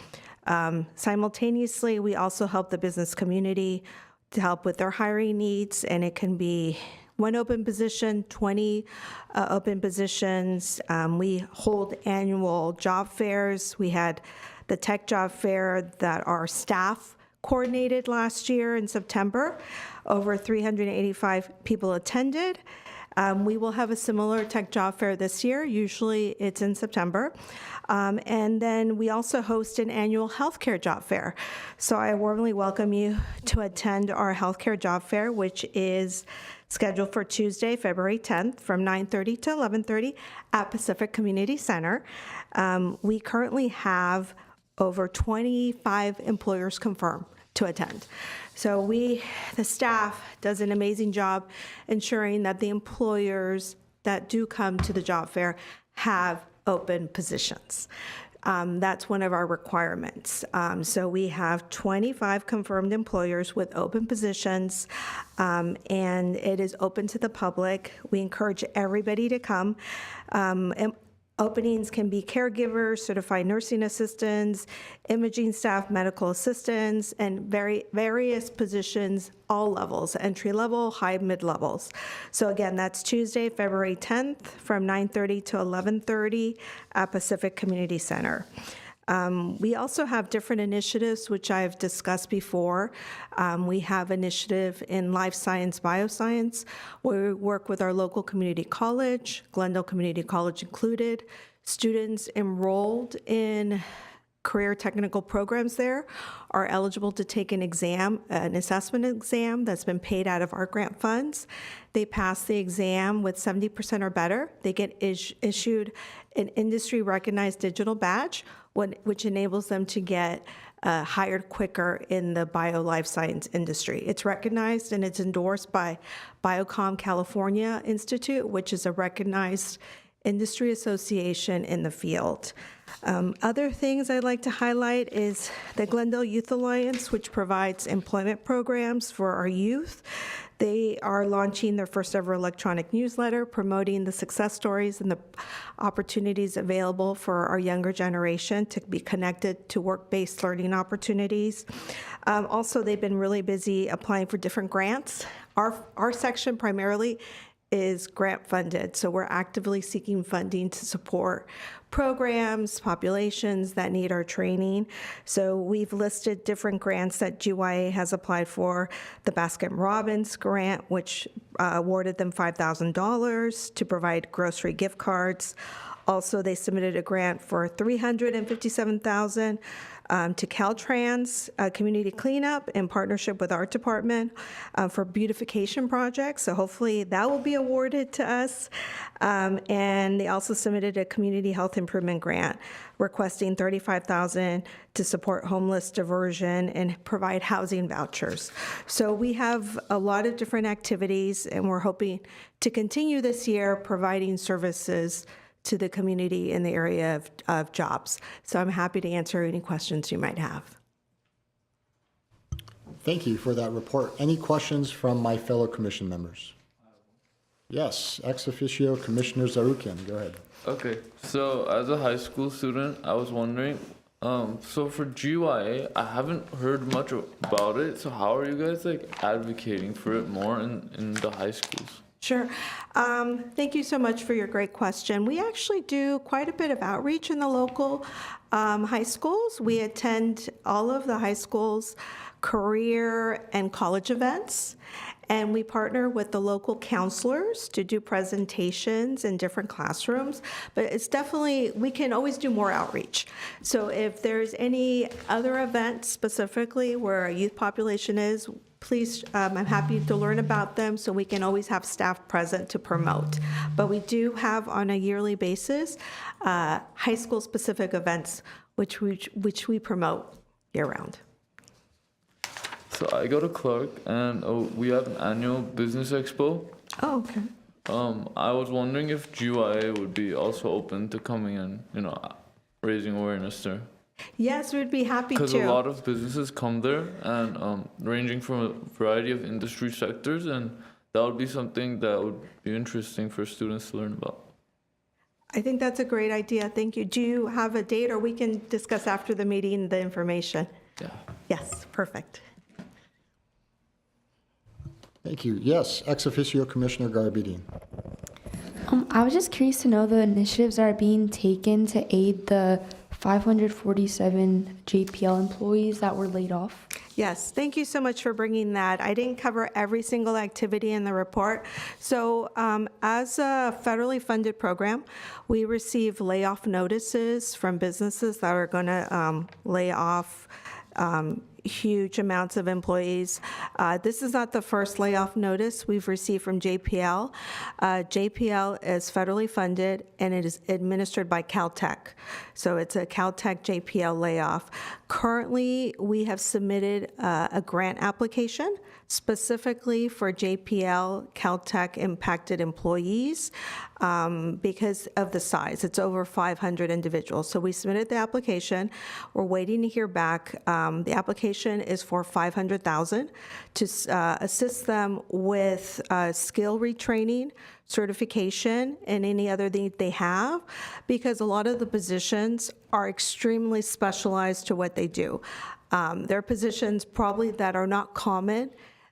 K: Simultaneously, we also help the business community to help with their hiring needs, and it can be 1 open position, 20 open positions. We hold annual job fairs. We had the tech job fair that our staff coordinated last year in September. Over 385 people attended. We will have a similar tech job fair this year. Usually it's in September. And then we also host an annual healthcare job fair. So I warmly welcome you to attend our healthcare job fair, which is scheduled for Tuesday, February 10th from 9:30 to 11:30 at Pacific Community Center. We currently have over 25 employers confirm to attend. So the staff does an amazing job ensuring that the employers that do come to the job fair have open positions. That's one of our requirements. So we have 25 confirmed employers with open positions, and it is open to the public. We encourage everybody to come. And openings can be caregivers, certified nursing assistants, imaging staff, medical assistants, and various positions, all levels, entry level, high, mid levels. So again, that's Tuesday, February 10th from 9:30 to 11:30 at Pacific Community Center. We also have different initiatives, which I've discussed before. We have initiative in life science, bioscience, where we work with our local community college, Glendale Community College included. Students enrolled in career technical programs there are eligible to take an exam, an assessment exam that's been paid out of our grant funds. They pass the exam with 70% or better. They get issued an industry-recognized digital badge, which enables them to get hired quicker in the bio-life science industry. It's recognized and it's endorsed by Biocom California Institute, which is a recognized industry association in the field. Other things I'd like to highlight is the Glendale Youth Alliance, which provides employment programs for our youth. They are launching their first ever electronic newsletter promoting the success stories and the opportunities available for our younger generation to be connected to work-based learning opportunities. Also, they've been really busy applying for different grants. Our section primarily is grant funded, so we're actively seeking funding to support programs, populations that need our training. So we've listed different grants that GYA has applied for. The Baskin-Robbins grant, which awarded them $5,000 to provide grocery gift cards. Also, they submitted a grant for $357,000 to Caltrans Community Cleanup in partnership with Art Department for beautification projects. So hopefully that will be awarded to us. And they also submitted a community health improvement grant requesting $35,000 to support homeless diversion and provide housing vouchers. So we have a lot of different activities, and we're hoping to continue this year providing services to the community in the area of jobs. So I'm happy to answer any questions you might have.
C: Thank you for that report. Any questions from my fellow commission members? Yes, ex officio Commissioner Zarukian, go ahead.
L: Okay, so as a high school student, I was wondering, so for GYA, I haven't heard much about it. So how are you guys advocating for it more in the high schools?
K: Sure. Thank you so much for your great question. We actually do quite a bit of outreach in the local high schools. We attend all of the high schools' career and college events, and we partner with the local counselors to do presentations in different classrooms. But it's definitely, we can always do more outreach. So if there's any other event specifically where a youth population is, please, I'm happy to learn about them so we can always have staff present to promote. But we do have on a yearly basis high school specific events which we promote year round.
L: So I go to Clark and we have an annual business expo.
K: Oh, okay.
L: I was wondering if GYA would be also open to coming and, raising awareness there.
K: Yes, we'd be happy to.
L: Because a lot of businesses come there and ranging from a variety of industry sectors, and that would be something that would be interesting for students to learn about.
K: I think that's a great idea. Thank you. Do you have a date, or we can discuss after the meeting the information?
L: Yeah.
K: Yes, perfect.
C: Thank you. Yes, ex officio Commissioner Garabedian.
M: I was just curious to know the initiatives that are being taken to aid the 547 JPL employees that were laid off.
K: Yes, thank you so much for bringing that. I didn't cover every single activity in the report. So as a federally funded program, we receive layoff notices from businesses that are going to lay off huge amounts of employees. This is not the first layoff notice we've received from JPL. JPL is federally funded and it is administered by Caltech. So it's a Caltech JPL layoff. Currently, we have submitted a grant application specifically for JPL Caltech impacted employees because of the size. It's over 500 individuals. So we submitted the application. We're waiting to hear back. The application is for $500,000 to assist them with skill retraining, certification, and any other need they have, because a lot of the positions are extremely specialized to what they do. There are positions probably that are not common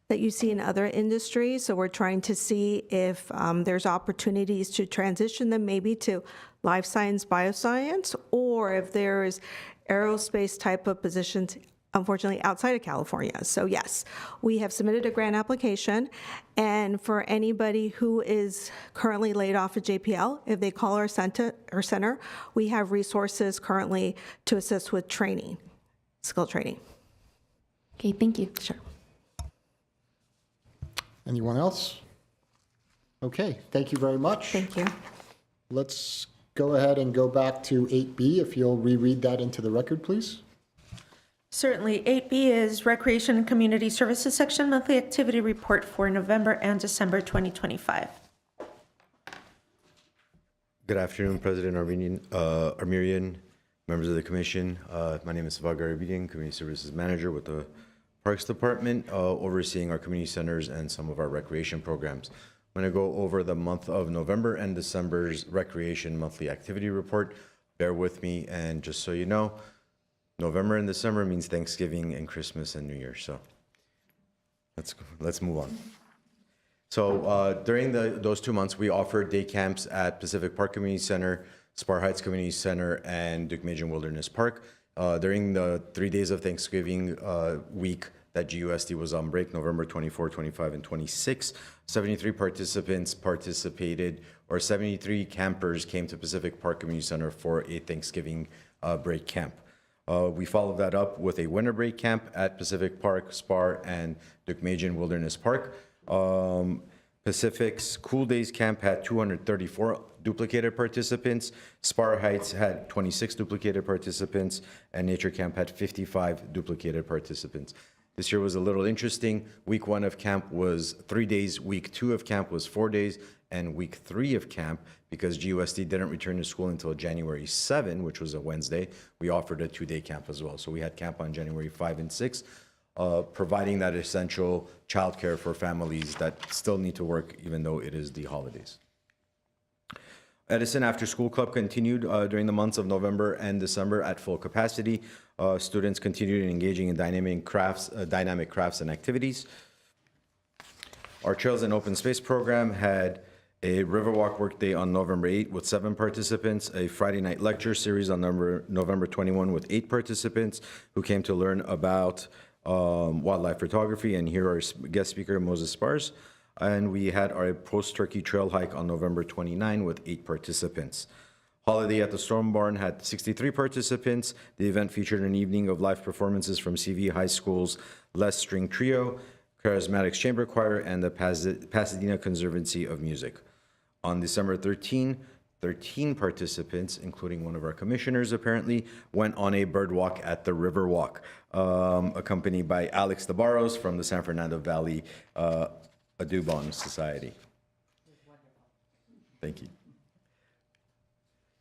K: that you see in other industries, so we're trying to see if there's opportunities to transition them maybe to life science, bioscience, or if there's aerospace type of positions, unfortunately, outside of California. So yes, we have submitted a grant application, and for anybody who is currently laid off at JPL, if they call our center, we have resources currently to assist with training, skill training.
M: Okay, thank you.
K: Sure.
C: Anyone else? Okay, thank you very much.
K: Thank you.
C: Let's go ahead and go back to 8B, if you'll reread that into the record, please.
B: Certainly. 8B is Recreation and Community Services Section Monthly Activity Report for November and December 2025.
N: Good afternoon, President Armenian, members of the commission. My name is Savagar Arbidian, Community Services Manager with the Parks Department, overseeing our community centers and some of our recreation programs. I'm going to go over the month of November and December's recreation monthly activity report. Bear with me, and just so you know, November and December means Thanksgiving and Christmas and New Year. So let's move on. So during those 2 months, we offered day camps at Pacific Park Community Center, Spar Heights Community Center, and Duke-Majan Wilderness Park. During the 3 days of Thanksgiving week that GUSD was on break, November 24, 25, and 26, 73 participants participated, or 73 campers came to Pacific Park Community Center for a Thanksgiving break camp. We followed that up with a winter break camp at Pacific Park, Spar, and Duke-Majan Wilderness Park. Pacific's Cool Days Camp had 234 duplicated participants. Spar Heights had 26 duplicated participants, and Nature Camp had 55 duplicated participants. This year was a little interesting. Week 1 of camp was 3 days. Week 2 of camp was 4 days. And week 3 of camp, because GUSD didn't return to school until January 7, which was a Wednesday, we offered a 2-day camp as well. So we had camp on January 5 and 6, providing that essential childcare for families that still need to work even though it is the holidays. Edison After School Club continued during the months of November and December at full capacity. Students continued engaging in dynamic crafts and activities. Our Trails and Open Space program had a Riverwalk workday on November 8 with 7 participants, a Friday night lecture series on November 21 with 8 participants who came to learn about wildlife photography and hear our guest speaker, Moses Spars. And we had our post-turkey trail hike on November 29 with 8 participants. Holiday at the Storm Barn had 63 participants. The event featured an evening of live performances from CV High School's Les String Trio, Charismatics Chamber Choir, and the Pasadena Conservancy of Music. On December 13, 13 participants, including one of our commissioners apparently, went on a bird walk at the Riverwalk, accompanied by Alex DeBarros from the San Fernando Valley Audubon Society. Thank you.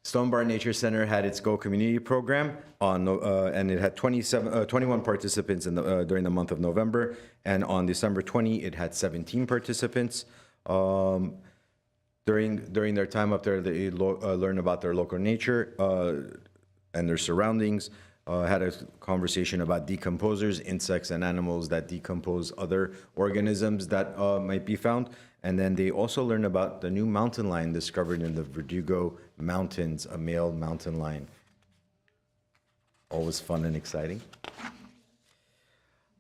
N: Stone Bar Nature Center had its Go Community program and it had 21 participants during the month of November, and on December 20, it had 17 participants. During their time up there, they learned about their local nature and their surroundings. Had a conversation about decomposers, insects and animals that decompose other organisms that might be found. And then they also learned about the new mountain lion discovered in the Verdugo Mountains, a male mountain lion. Always fun and exciting.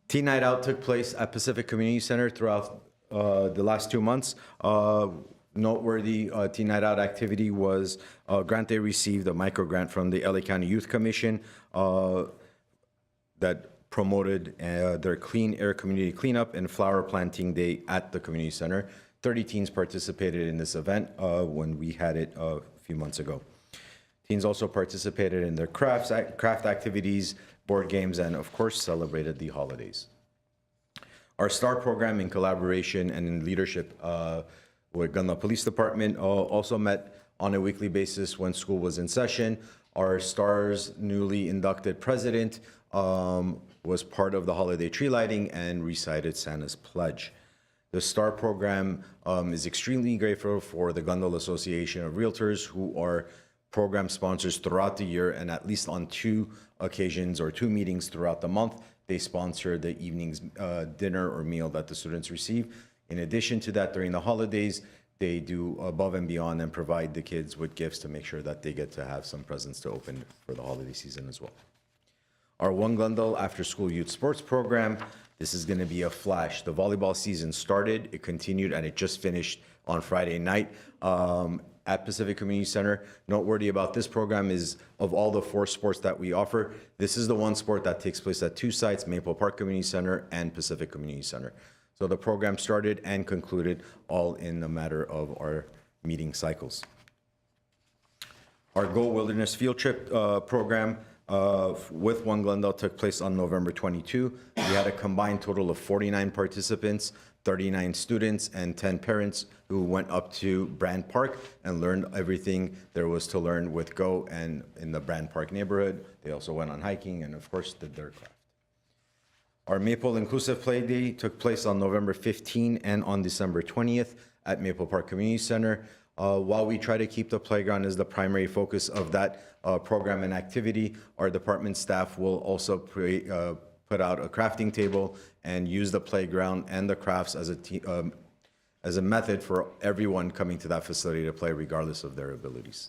N: Teen Night Out took place at Pacific Community Center throughout the last 2 months. Noteworthy Teen Night Out activity was a grant they received, a micro grant from the LA County Youth Commission that promoted their clean air community cleanup and flower planting day at the community center. 30 teens participated in this event when we had it a few months ago. Teens also participated in their craft activities, board games, and of course celebrated the holidays. Our STAR program, in collaboration and in leadership with Gun Law Police Department, also met on a weekly basis when school was in session. Our STAR's newly inducted president was part of the holiday tree lighting and recited Santa's pledge. The STAR program is extremely grateful for the Glendale Association of Realtors, who are program sponsors throughout the year, and at least on 2 occasions or 2 meetings throughout the month, they sponsor the evening's dinner or meal that the students receive. In addition to that, during the holidays, they do above and beyond and provide the kids with gifts to make sure that they get to have some presents to open for the holiday season as well. Our One Glendale After School Youth Sports Program, this is going to be a flash. The volleyball season started, it continued, and it just finished on Friday night at Pacific Community Center. Noteworthy about this program is, of all the 4 sports that we offer, this is the one sport that takes place at 2 sites, Maple Park Community Center and Pacific Community Center. So the program started and concluded all in a matter of our meeting cycles. Our Go Wilderness Field Trip program with One Glendale took place on November 22. We had a combined total of 49 participants, 39 students, and 10 parents who went up to Brand Park and learned everything there was to learn with Go and in the Brand Park neighborhood. They also went on hiking and, of course, did their craft. Our Maple Inclusive Play Day took place on November 15 and on December 20th at Maple Park Community Center. While we try to keep the playground as the primary focus of that program and activity, our department staff will also put out a crafting table and use the playground and the crafts as a method for everyone coming to that facility to play regardless of their abilities.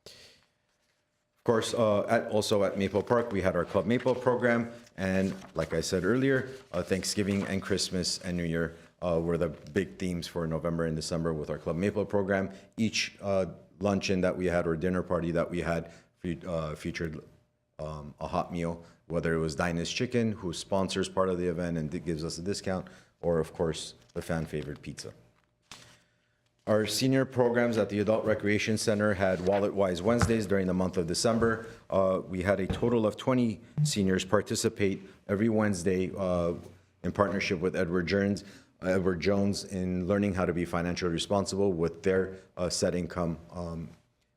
N: Of course, also at Maple Park, we had our Club Maple program, and like I said earlier, Thanksgiving and Christmas and New Year were the big themes for November and December with our Club Maple program. Each luncheon that we had or dinner party that we had featured a hot meal, whether it was Dinah's Chicken, who sponsors part of the event and gives us a discount, or of course, the fan favorite pizza. Our senior programs at the Adult Recreation Center had Wallet-Wise Wednesdays during the month of December. We had a total of 20 seniors participate every Wednesday in partnership with Edward Jones in learning how to be financially responsible with their set income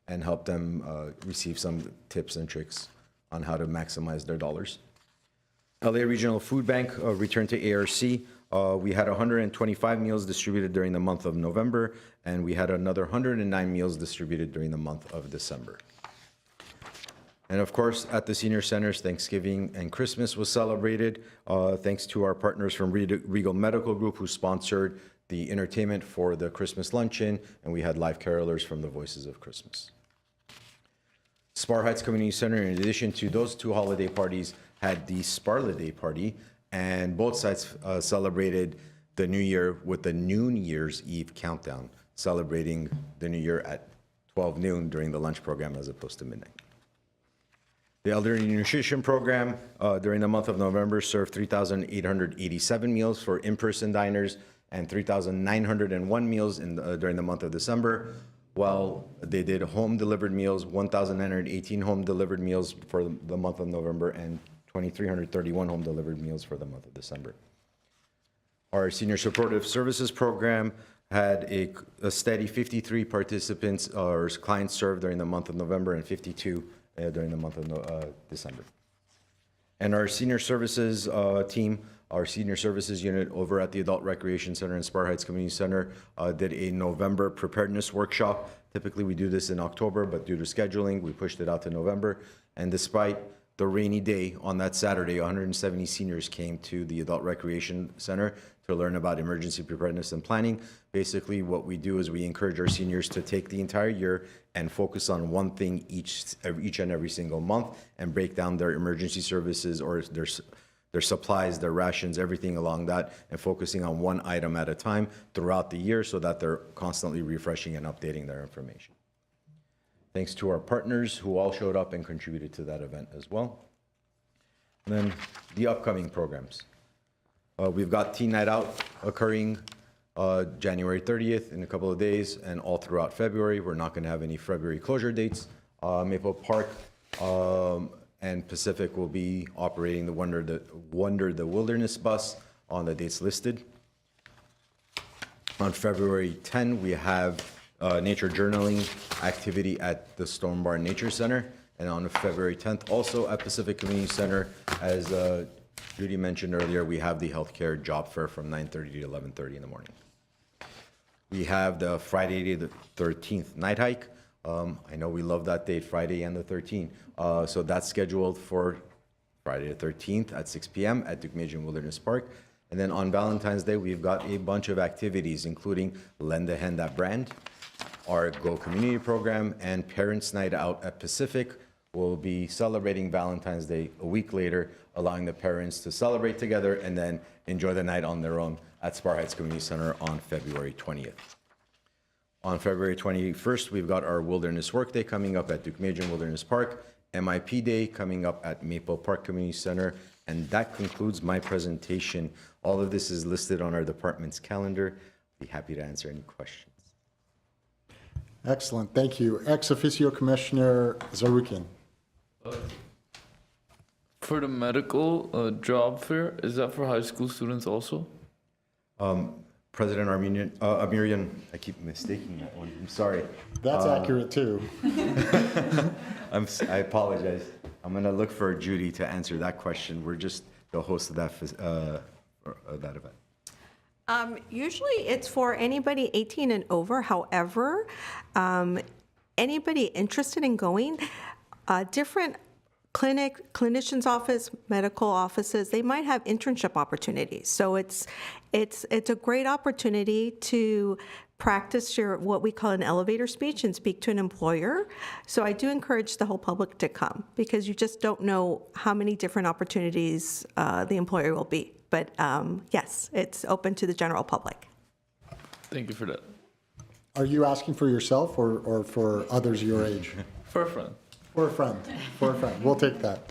N: and help them receive some tips and tricks on how to maximize their dollars. LA Regional Food Bank returned to ARC. We had 125 meals distributed during the month of November, and we had another 109 meals distributed during the month of December. And of course, at the senior centers, Thanksgiving and Christmas was celebrated, thanks to our partners from Regal Medical Group, who sponsored the entertainment for the Christmas luncheon, and we had live carolers from the Voices of Christmas. Spar Heights Community Center, in addition to those 2 holiday parties, had the Sparla Day party, and both sites celebrated the New Year with the New Year's Eve countdown, celebrating the New Year at 12 noon during the lunch program as opposed to midnight. The Elderly Nutrition Program during the month of November served 3,887 meals for in-person diners and 3,901 meals during the month of December, while they did home-delivered meals, 1,918 home-delivered meals for the month of November and 2,331 home-delivered meals for the month of December. Our Senior Supportive Services Program had a steady 53 participants or clients served during the month of November and 52 during the month of December. And our Senior Services team, our Senior Services unit over at the Adult Recreation Center and Spar Heights Community Center did a November preparedness workshop. Typically we do this in October, but due to scheduling, we pushed it out to November. And despite the rainy day on that Saturday, 170 seniors came to the Adult Recreation Center to learn about emergency preparedness and planning. Basically, what we do is we encourage our seniors to take the entire year and focus on one thing each and every single month and break down their emergency services or their supplies, their rations, everything along that, and focusing on one item at a time throughout the year so that they're constantly refreshing and updating their information. Thanks to our partners who all showed up and contributed to that event as well. And then the upcoming programs. We've got Teen Night Out occurring January 30th in a couple of days and all throughout February. We're not going to have any February closure dates. Maple Park and Pacific will be operating the Wonder the Wilderness bus on the dates listed. On February 10, we have nature journaling activity at the Stone Barn Nature Center. And on February 10th, also at Pacific Community Center, as Judy mentioned earlier, we have the healthcare job fair from 9:30 to 11:30 in the morning. We have the Friday the 13th night hike. I know we love that date, Friday and the 13th. So that's scheduled for Friday the 13th at 6 p.m. at Deukmejian Wilderness Park. And then on Valentine's Day, we've got a bunch of activities, including Lend a Hand at Brand, our Go Community Program, and Parents Night Out at Pacific. We'll be celebrating Valentine's Day a week later, allowing the parents to celebrate together and then enjoy the night on their own at Spar Heights Community Center on February 20th. On February 21st, we've got our Wilderness Work Day coming up at Deukmejian Wilderness Park, MIP Day coming up at Maple Park Community Center, and that concludes my presentation. All of this is listed on our department's calendar. Be happy to answer any questions.
C: Excellent, thank you. Ex officio Commissioner Zarukian.
L: For the medical job fair, is that for high school students also?
N: President Amirian, I keep mistaking that one. I'm sorry.
C: That's accurate too.
N: I apologize. I'm going to look for Judy to answer that question. We're just the host of that event.
K: Usually it's for anybody 18 and over. However, anybody interested in going, different clinician's office, medical offices, they might have internship opportunities. So it's a great opportunity to practice your what we call an elevator speech and speak to an employer. So I do encourage the whole public to come because you just don't know how many different opportunities the employer will be. But yes, it's open to the general public.
L: Thank you for that.
C: Are you asking for yourself or for others your age?
L: For a friend.
C: For a friend, for a friend. We'll take that.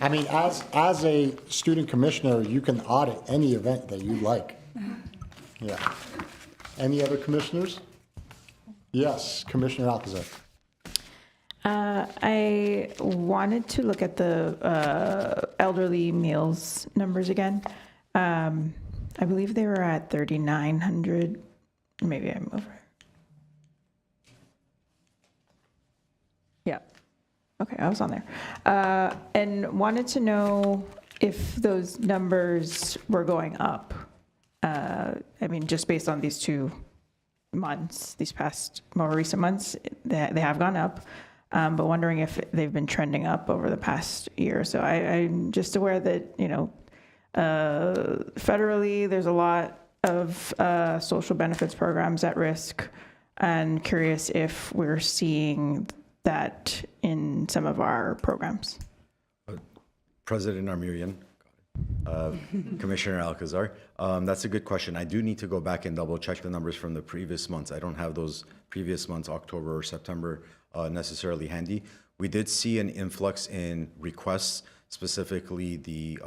C: I mean, as a student commissioner, you can audit any event that you like. Yeah. Any other commissioners? Yes, Commissioner Alcazar.
G: I wanted to look at the elderly meals numbers again. I believe they were at 3,900. Maybe I'm over. Yeah. Okay, I was on there. And wanted to know if those numbers were going up. I mean, just based on these 2 months, these past more recent months, they have gone up. But wondering if they've been trending up over the past year or so. I'm just aware that, federally, there's a lot of social benefits programs at risk, and curious if we're seeing that in some of our programs.
N: President Amirian, Commissioner Alcazar, that's a good question. I do need to go back and double check the numbers from the previous months. I don't have those previous months, October or September, necessarily handy. We did see an influx in requests, specifically the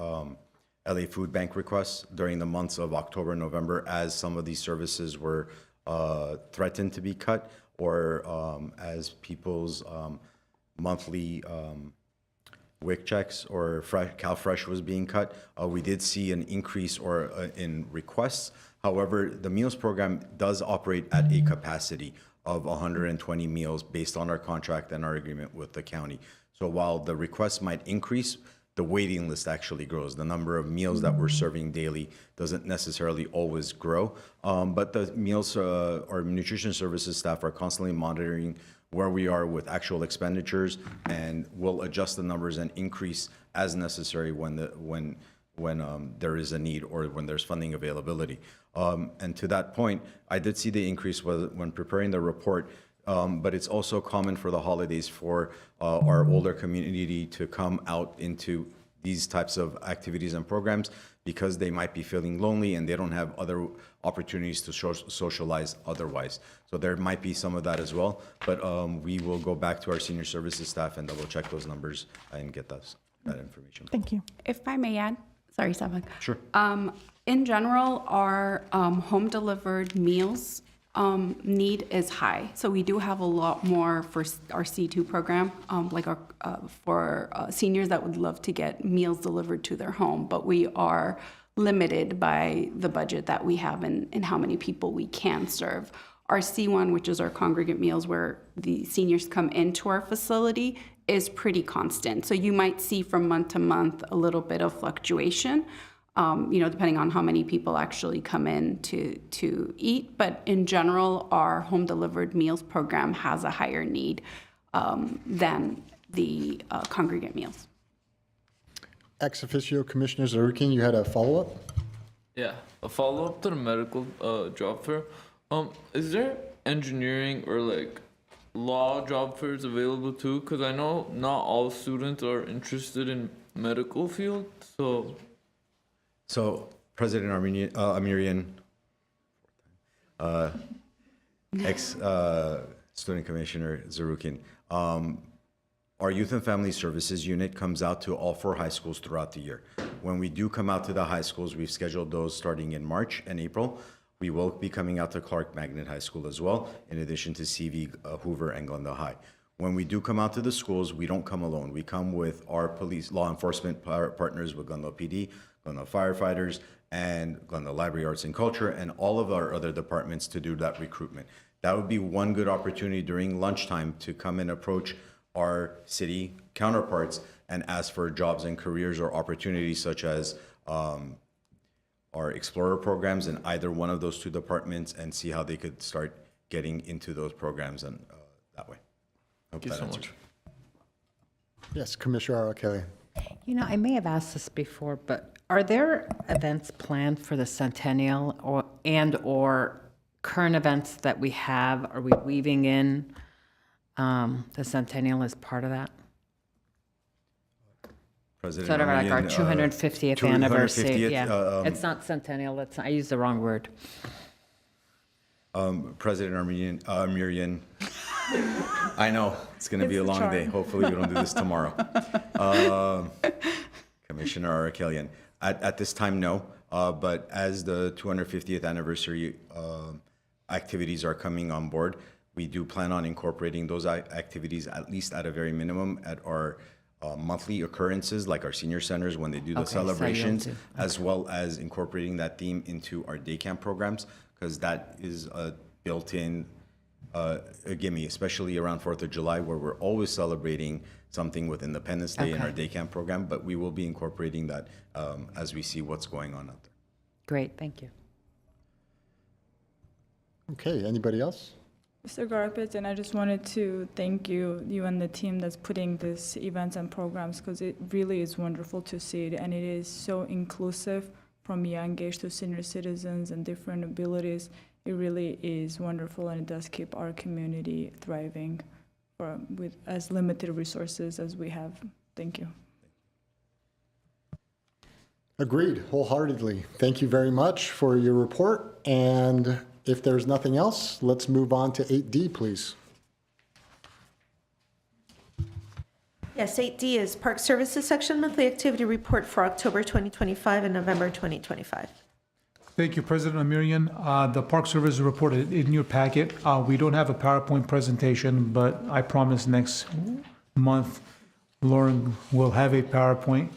N: LA Food Bank requests during the months of October and November, as some of these services were threatened to be cut, or as people's monthly WIC checks or CalFresh was being cut. We did see an increase in requests. However, the meals program does operate at a capacity of 120 meals based on our contract and our agreement with the county. So while the requests might increase, the waiting list actually grows. The number of meals that we're serving daily doesn't necessarily always grow, but the meals or nutrition services staff are constantly monitoring where we are with actual expenditures, and we'll adjust the numbers and increase as necessary when there is a need or when there's funding availability. And to that point, I did see the increase when preparing the report, but it's also common for the holidays for our older community to come out into these types of activities and programs because they might be feeling lonely and they don't have other opportunities to socialize otherwise. So there might be some of that as well, but we will go back to our senior services staff and double check those numbers and get that information.
G: Thank you.
I: If I may add, Sorry, Sabak.
N: Sure.
I: In general, our home delivered meals need is high. So we do have a lot more for our C2 program, like our for seniors that would love to get meals delivered to their home, but we are limited by the budget that we have and how many people we can serve. Our C1, which is our congregate meals where the seniors come into our facility, is pretty constant. So you might see from month to month a little bit of fluctuation, depending on how many people actually come in to eat. But in general, our home delivered meals program has a higher need than the congregate meals.
C: Ex officio Commissioner Zarukian, you had a follow-up?
L: Yeah, a follow-up to the medical job fair. Is there engineering or like law job fairs available too? Because I know not all students are interested in medical field,
N: So President Amirian, ex-student commissioner Zarukian, our Youth and Family Services unit comes out to all 4 high schools throughout the year. When we do come out to the high schools, we've scheduled those starting in March and April. We will be coming out to Clark Magnet High School as well, in addition to CV, Hoover, and Glendale High. When we do come out to the schools, we don't come alone. We come with our police, law enforcement partners with Glendale PD, Glendale firefighters, and Glendale Library Arts and Culture, and all of our other departments to do that recruitment. That would be one good opportunity during lunchtime to come and approach our city counterparts and ask for jobs and careers or opportunities such as our Explorer programs in either one of those 2 departments and see how they could start getting into those programs and that way. Hope
L: Thank you
N: that
L: so
N: answers.
L: much.
C: Yes, Commissioner Kelly.
D: I may have asked this before, but are there events planned for the Centennial or current events that we have? Are we weaving in the Centennial as part of that?
N: President
D: Sort of like our
N: Armenian,
D: 250th
N: 250th,
D: anniversary. Yeah, it's not Centennial. I used the wrong word.
N: President Amirian, I know, it's going to be a
F: It's a
N: long day.
F: charm.
N: Hopefully we don't do this tomorrow. Commissioner Arkelian, at this time, no. But as the 250th anniversary activities are coming on board, we do plan on incorporating those activities, at least at a very minimum, at our monthly occurrences, like our senior centers when they do the
D: Okay, so you'll
N: celebrations,
D: do-
N: as well as incorporating that theme into our day camp programs, because that is a built-in a gimme, especially around 4th of July, where we're always celebrating something with Independence Day in our
D: Okay.
N: day camp program, but we will be incorporating that as we see what's going on out there.
D: Great, thank you.
C: Okay, anybody else?
F: Mr. Garpit, and I just wanted to thank you and the team that's putting these events and programs, because it really is wonderful to see it, and it is so inclusive from young age to senior citizens and different abilities. It really is wonderful, and it does keep our community thriving with as limited resources as we have. Thank you.
C: Agreed, wholeheartedly. Thank you very much for your report. And if there's nothing else, let's move on to 8D, please.
B: Yes, 8D is Park Services Section Monthly Activity Report for October 2025 and November 2025.
E: Thank you, President Amirian. The Park Service report is in your packet. We don't have a PowerPoint presentation, but I promise next month Lauren will have a PowerPoint.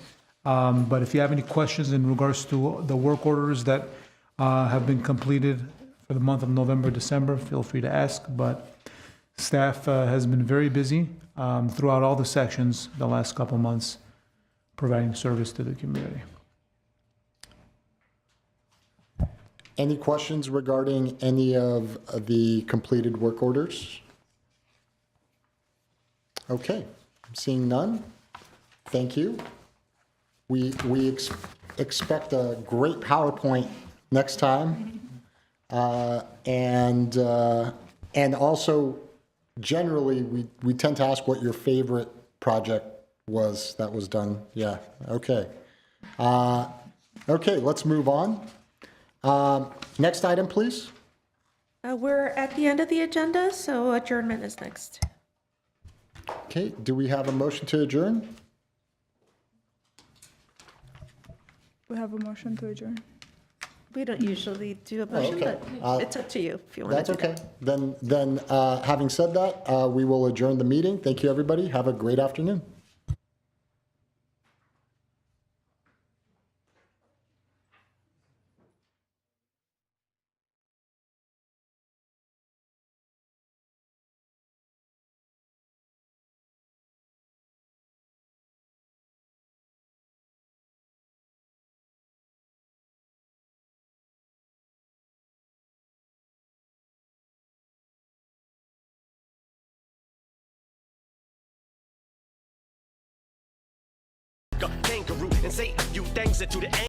E: But if you have any questions in regards to the work orders that have been completed for the month of November, December, feel free to ask. But staff has been very busy throughout all the sections the last couple months, providing service to the community.
C: Any questions regarding any of the completed work orders? Okay, seeing none, thank you. We expect a great PowerPoint next time. And also, generally, we tend to ask what your favorite project was that was done. Yeah, okay. Okay, let's move on. Next item, please.
B: We're at the end of the agenda, so adjournment is next.
C: Okay, do we have a motion to adjourn?
F: We have a motion to adjourn.
B: We don't usually do a motion,
C: okay.
B: but it's up to you if you want to
C: That's
B: do
C: okay.
B: that.
C: Then, having said that, we will adjourn the meeting. Thank you, everybody. Have a great afternoon.
O: Kangaroo and say a few things to the